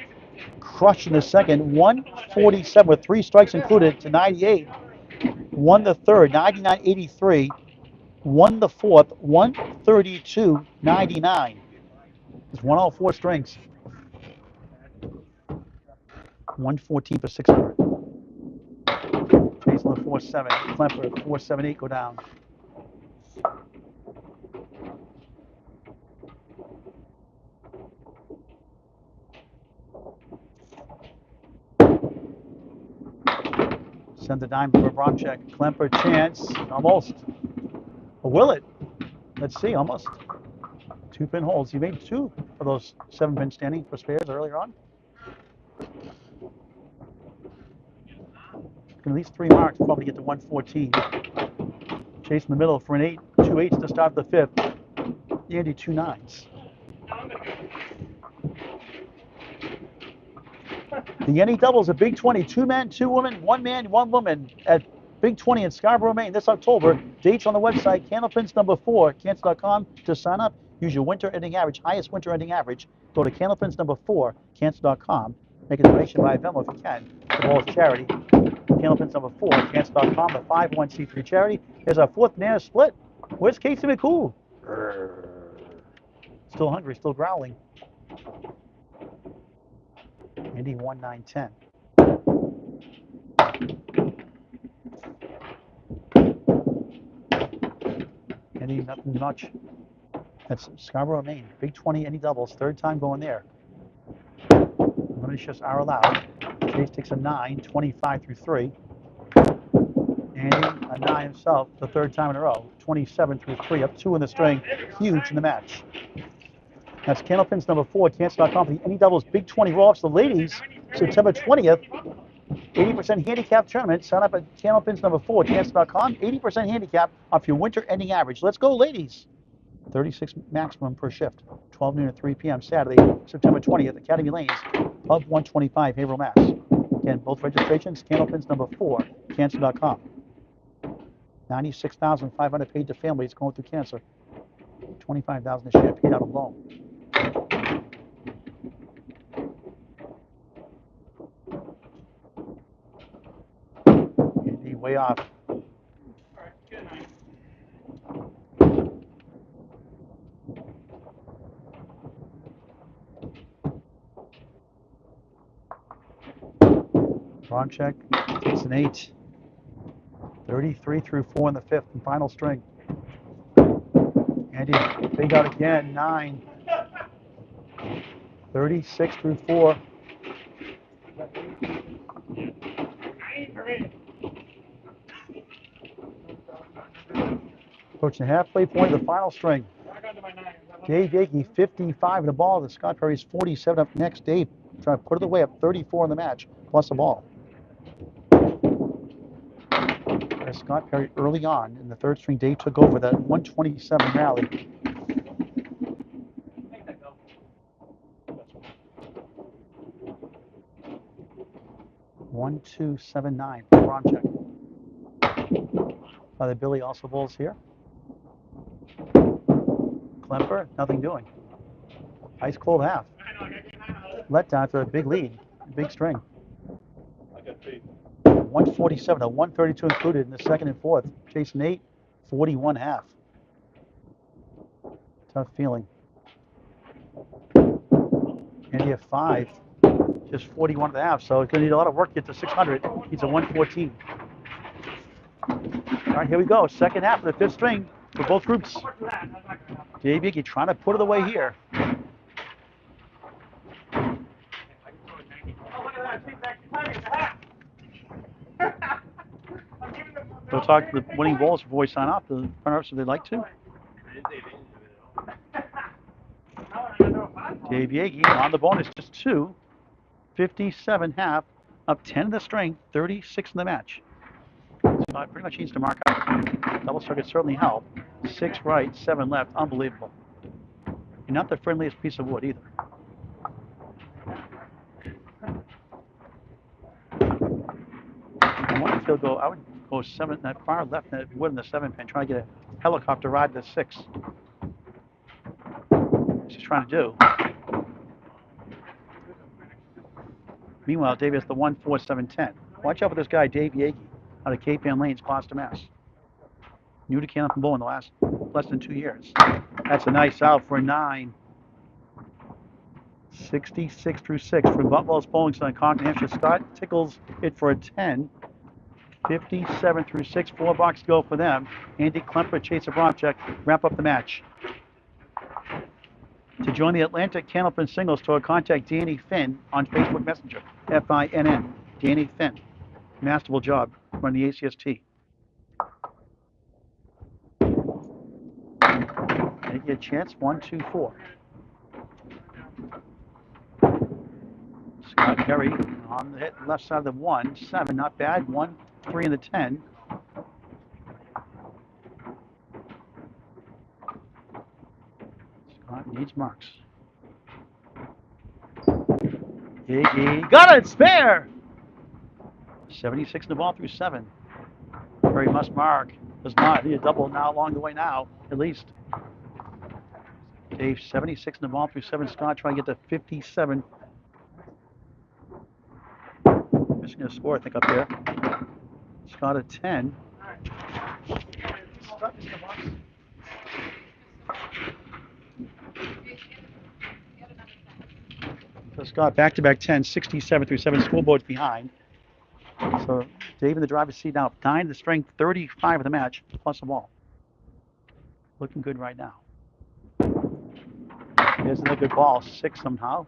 Crushed in the second, 147 with 3 strikes included to 98. Won the third, 99.83. Won the fourth, 132.99. It's won all four strings. 114 for 600. Chase on the 4-7. Klempa 4-7-8 go down. Send the dime for Abramczyk. Klempa chance. Almost. Or will it? Let's see. Almost. 2-pin holes. You made 2 of those 7-pin standing for spares earlier on. At least 3 marks. Probably get to 114. Chase in the middle for an 8. 2 8s to start the 5th. Yagy 2 9s. The Yagy doubles a Big 20. 2 men, 2 women, 1 man, 1 woman at Big 20 in Scarborough, Maine this October. Dates on the website, Candlepins number 4, Cancer.com to sign up. Use your winter ending average, highest winter ending average. Go to Candlepins number 4, Cancer.com. Make a donation via Venmo if you can. The ball is charity. Candlepins number 4, Cancer.com, the 501c3 charity. Here's our 4th banana split. Where's Casey McCool? Still hungry, still growling. Yagy 1 9 10. Yagy nothing much. That's Scarborough, Maine. Big 20 Yagy doubles. 3rd time going there. Limited shifts are allowed. Chase takes a 9, 25 through 3. Yagy a 9 himself, the 3rd time in a row. 27 through 3, up 2 in the string. Huge in the match. That's Candlepins number 4, Cancer.com for the Yagy doubles Big 20 roll-ups. The ladies, September 20th. 80% handicap tournament. Sign up at Candlepins number 4, Cancer.com. 80% handicap off your winter ending average. Let's go, ladies. 36 maximum per shift. 12 noon to 3 p.m. Saturday, September 20th, Academy Lanes, Pub 125, Haverhill, Mass. Again, both registrations, Candlepins number 4, Cancer.com. 96,500 paid to families going through cancer. 25,000 this year paid out of loan. Way off. Abramczyk takes an 8. 33 through 4 in the 5th and final string. Yagy big out again, 9. 36 through 4. Approaching the halfway point of the final string. Dave Yagy 55 in the ball. The Scott Perry's 47 up next. Dave trying to put it away up 34 in the match, plus a ball. There's Scott Perry early on in the 3rd string. Dave took over that 127 rally. One, 2, 7, 9 for Abramczyk. Father Billy also bowls here. Klempa, nothing doing. Ice cold half. Let down for a big lead, big string. 147 to 132 included in the 2nd and 4th. Chase Nate, 41 half. Tough feeling. Yagy 5, just 41 and a half. So it's going to need a lot of work to get to 600. Needs a 114. All right, here we go. 2nd half of the 5th string for both groups. Dave Yagy trying to put it away here. We'll talk to the winning bowlers before we sign off. The runners if they'd like to. Dave Yagy on the bonus, just 2. 57 half, up 10 in the string, 36 in the match. So pretty much needs to mark out. Double circuit certainly help. 6 right, 7 left, unbelievable. You're not the friendliest piece of wood either. I wonder if he'll go, I would go 7, that far left that wood in the 7-pin, try to get a helicopter ride to 6. What's he trying to do? Meanwhile, Dave has the 1, 4, 7, 10. Watch out for this guy, Dave Yagy, out of Cape Ann Lanes, Gloucester, Mass. New to Candlepin Bowling in the last less than 2 years. That's a nice out for a 9. 66 through 6 from Boutwell's Bowling Center, Concord, New Hampshire. Scott tickles it for a 10. 57 through 6. 4 boxes to go for them. Andy Klempa, Chase Abramczyk wrap up the match. To join the Atlantic Candlepin Singles Tour, contact Danny Finn on Facebook Messenger. Finn. Danny Finn. Masterful job running the ACST. Take a chance. 1, 2, 4. Scott Perry on the hit left side of the 1. 7, not bad. 1, 3 in the 10. Scott needs marks. Yagy got it, spare! 76 in the ball through 7. Perry must mark. Does not. Need a double now along the way now, at least. Dave, 76 in the ball through 7. Scott trying to get to 57. Missing a score, I think, up there. Scott at 10. So Scott back-to-back 10, 67 through 7. Scoreboard's behind. So Dave in the driver's seat now. 9 the strength, 35 of the match, plus a ball. Looking good right now. Here's another good ball. 6 somehow.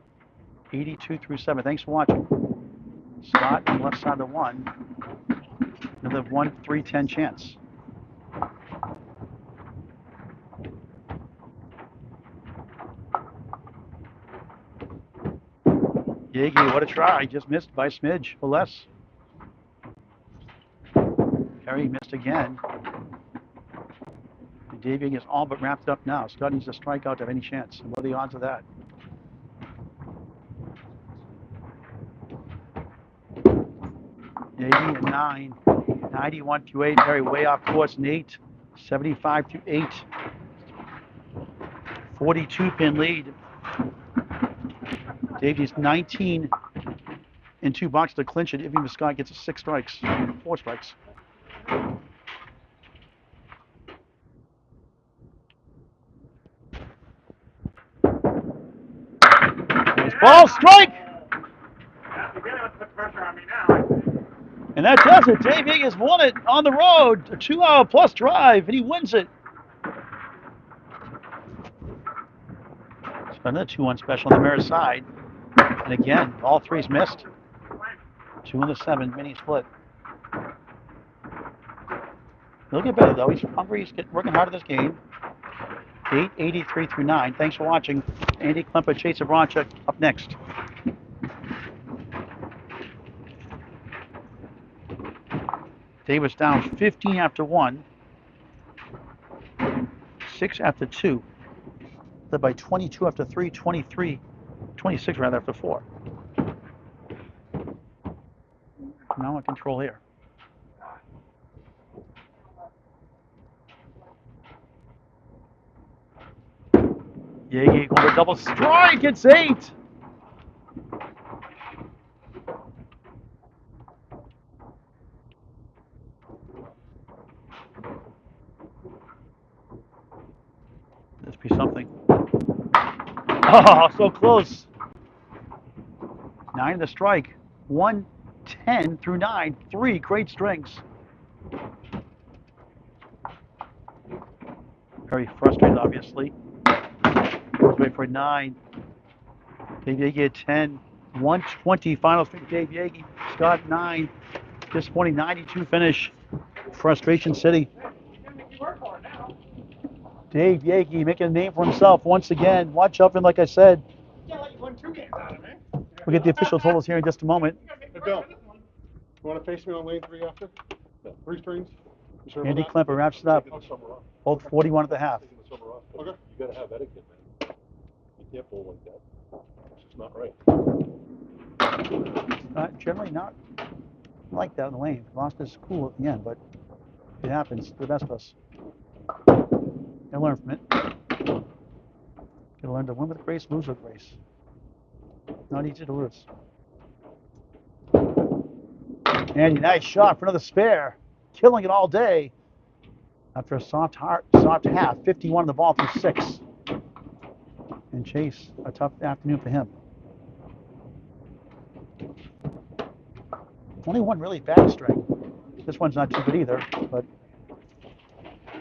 82 through 7. Thanks for watching. Scott on the left side of the 1. Another 1, 3, 10 chance. Yagy, what a try. Just missed by a smidge or less. Perry missed again. And Dave Yagy is all but wrapped up now. Scott needs a strikeout to have any chance. And what are the odds of that? Yagy at 9. 91 through 8. Perry way off course in 8. 75 through 8. 42 pin lead. Davy's 19 in 2 boxes to clinch it. If even Scott gets 4 strikes. Nice ball, strike! And that does it. Dave Yagy has won it on the road. A 2-hour plus drive, and he wins it. Another 2-1 special on the mirror side. And again, all 3's missed. 2 in the 7, mini split. He'll get better though. He's hungry. He's working hard at this game. 883 through 9. Thanks for watching. Andy Klempa, Chase Abramczyk up next. Davis down 15 after 1. 6 after 2. Led by 22 after 3, 26 rather after 4. Now in control here. Yagy going for double strike, it's 8! This be something. Oh, so close. 9 the strike. 1, 10 through 9. 3 great strings. Very frustrated, obviously. Wait for 9. Dave Yagy at 10. 120 final string. Dave Yagy. Scott 9. Disappointing 92 finish. Frustration City. Dave Yagy making a name for himself once again. Watch out for him, like I said. We'll get the official totals here in just a moment. Hey, Bill, you want to face me on lane 3 after? 3 strings? Andy Klempa wraps it up. Hold 41 at the half. Okay. You gotta have etiquette, man. You can't bowl like that. It's just not right. Generally not like that in the lane. Lost his cool at the end, but it happens to the best of us. Gotta learn from it. Gotta learn to win with grace, lose with grace. Not easy to lose. Andy, nice shot for another spare. Killing it all day. After a soft half, 51 on the ball through 6. And Chase, a tough afternoon for him. Only one really bad string. This one's not too good either, but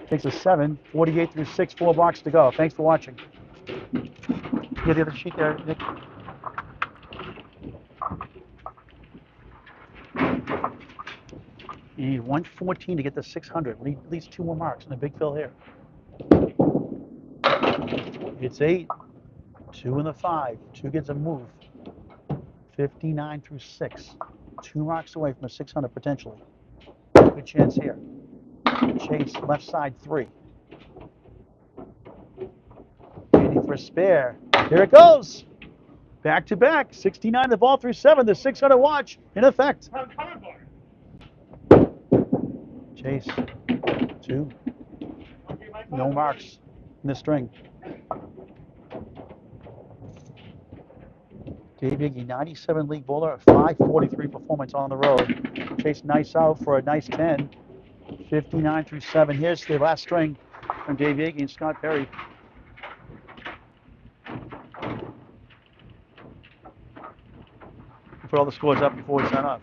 takes a 7, 48 through 6, 4 blocks to go. Thanks for watching. Get the other sheet there, Nick. You need 114 to get to 600. We need at least 2 more marks and a big fill here. It's 8, 2 in the 5. 2 gets a move. 59 through 6. 2 marks away from a 600 potentially. Good chance here. Chase, left side 3. Waiting for a spare. Here it goes. Back to back. 69 the ball through 7. The 600 watch in effect. Chase, 2. No marks in the string. Yagy, 97 league bowler, 543 performance on the road. Chase, nice out for a nice 10. 59 through 7. Here's the last string from Yagy and Scott Perry. Put all the scores up before we sign off.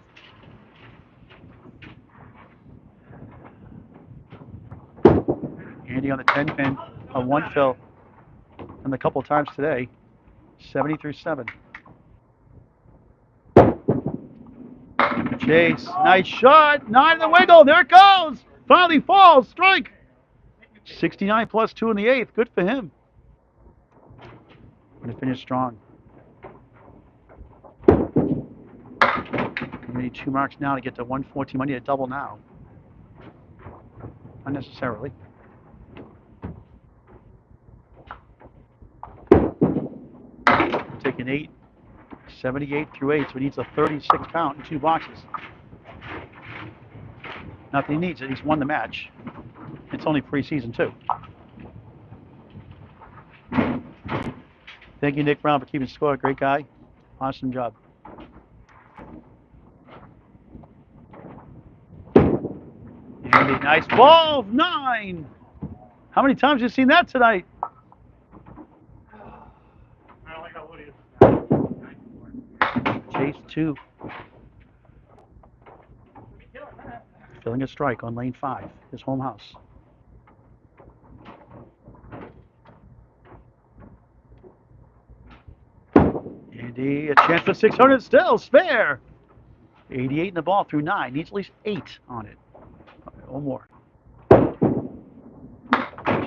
Andy on the 10 pin, a 1 fill, and a couple times today. 70 through 7. Chase, nice shot. 9 in the wiggle. There it goes. Finally falls. Strike. 69 plus 2 in the 8th. Good for him. Going to finish strong. We need 2 marks now to get to 114. I need a double now. Unnecessarily. Taking 8. 78 through 8, so he needs a 36 count in 2 boxes. Not that he needs it, he's won the match. It's only preseason too. Thank you, Nick Brown, for keeping score. Great guy. Awesome job. Andy, nice ball. 9. How many times have you seen that tonight? Chase 2. Filling a strike on lane 5, his home house. Andy, a chance for 600 still. Spare. 88 in the ball through 9. Needs at least 8 on it. Or more.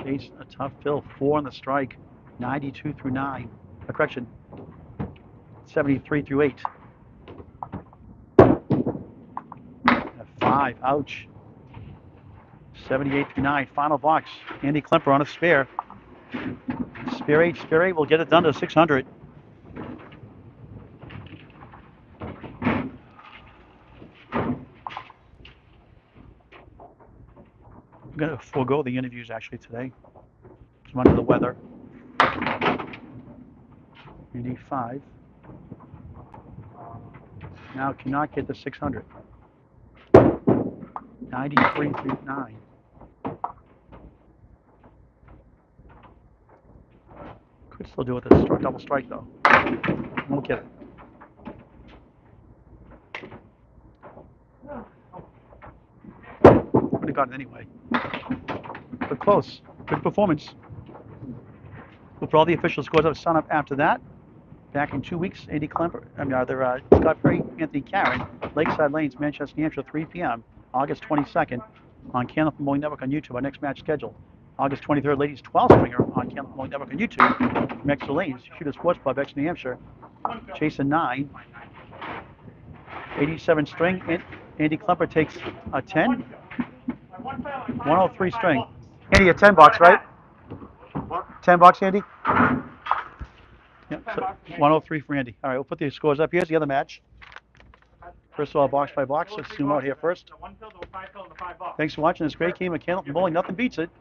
Chase, a tough fill. 4 on the strike. 92 through 9. Correction. 73 through 8. 5. Ouch. 78 through 9. Final box. Andy Klempa on a spare. Spare 8. Spare 8 will get it done to 600. I'm going to forego the interviews actually today. I'm under the weather. Andy 5. Now cannot get to 600. 93 through 9. Could still do it with a double strike though. Won't get it. Would have got it anyway. But close. Good performance. We'll put all the official scores up, sign up after that. Back in 2 weeks, Andy Klempa, Scott Perry, Anthony Karen, Lakeside Lanes, Manchester, New Hampshire, 3 p.m. August 22nd on Candlepin Bowling Network on YouTube. Our next match scheduled. August 23rd, ladies 12 stringer on Candlepin Bowling Network on YouTube. From Exeter Lanes, Shooter Sports Club, Exeter, New Hampshire. Chasing 9. 87 string. Andy Klempa takes a 10. 103 string. Andy, a 10 box, right? 10 box, Andy? Yep, so 103 for Andy. All right, we'll put the scores up. Here's the other match. First of all, box by box. Let's zoom out here first. Thanks for watching this great game of Candlepin Bowling. Nothing beats it.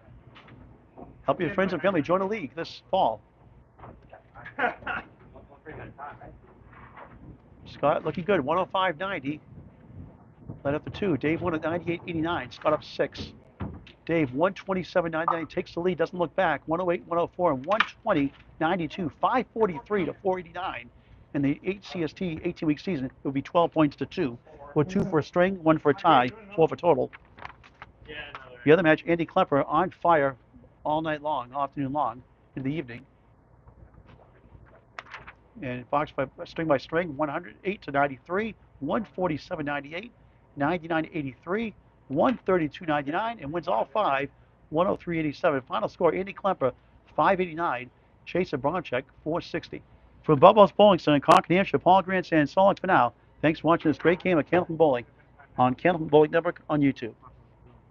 Help your friends and family join the league this fall. Scott looking good. 105.90. Led up to 2. Dave won at 98.89. Scott up 6. Dave, 127.99 takes the lead, doesn't look back. 108, 104, and 120, 92, 543 to 489. In the CST 18-week season, it would be 12 points to 2, with 2 for a string, 1 for a tie, 4 for total. The other match, Andy Klempa on fire all night long, all afternoon long, in the evening. And box by string, 108 to 93, 147.98, 99.83, 132.99, and wins all 5, 103.87. Final score, Andy Klempa, 589, Chase Abramczyk, 460. From Boutwell's Bowling Center in Concord, New Hampshire, Paul Grant saying so long for now. Thanks for watching this great game of Candlepin Bowling on Candlepin Bowling Network on YouTube.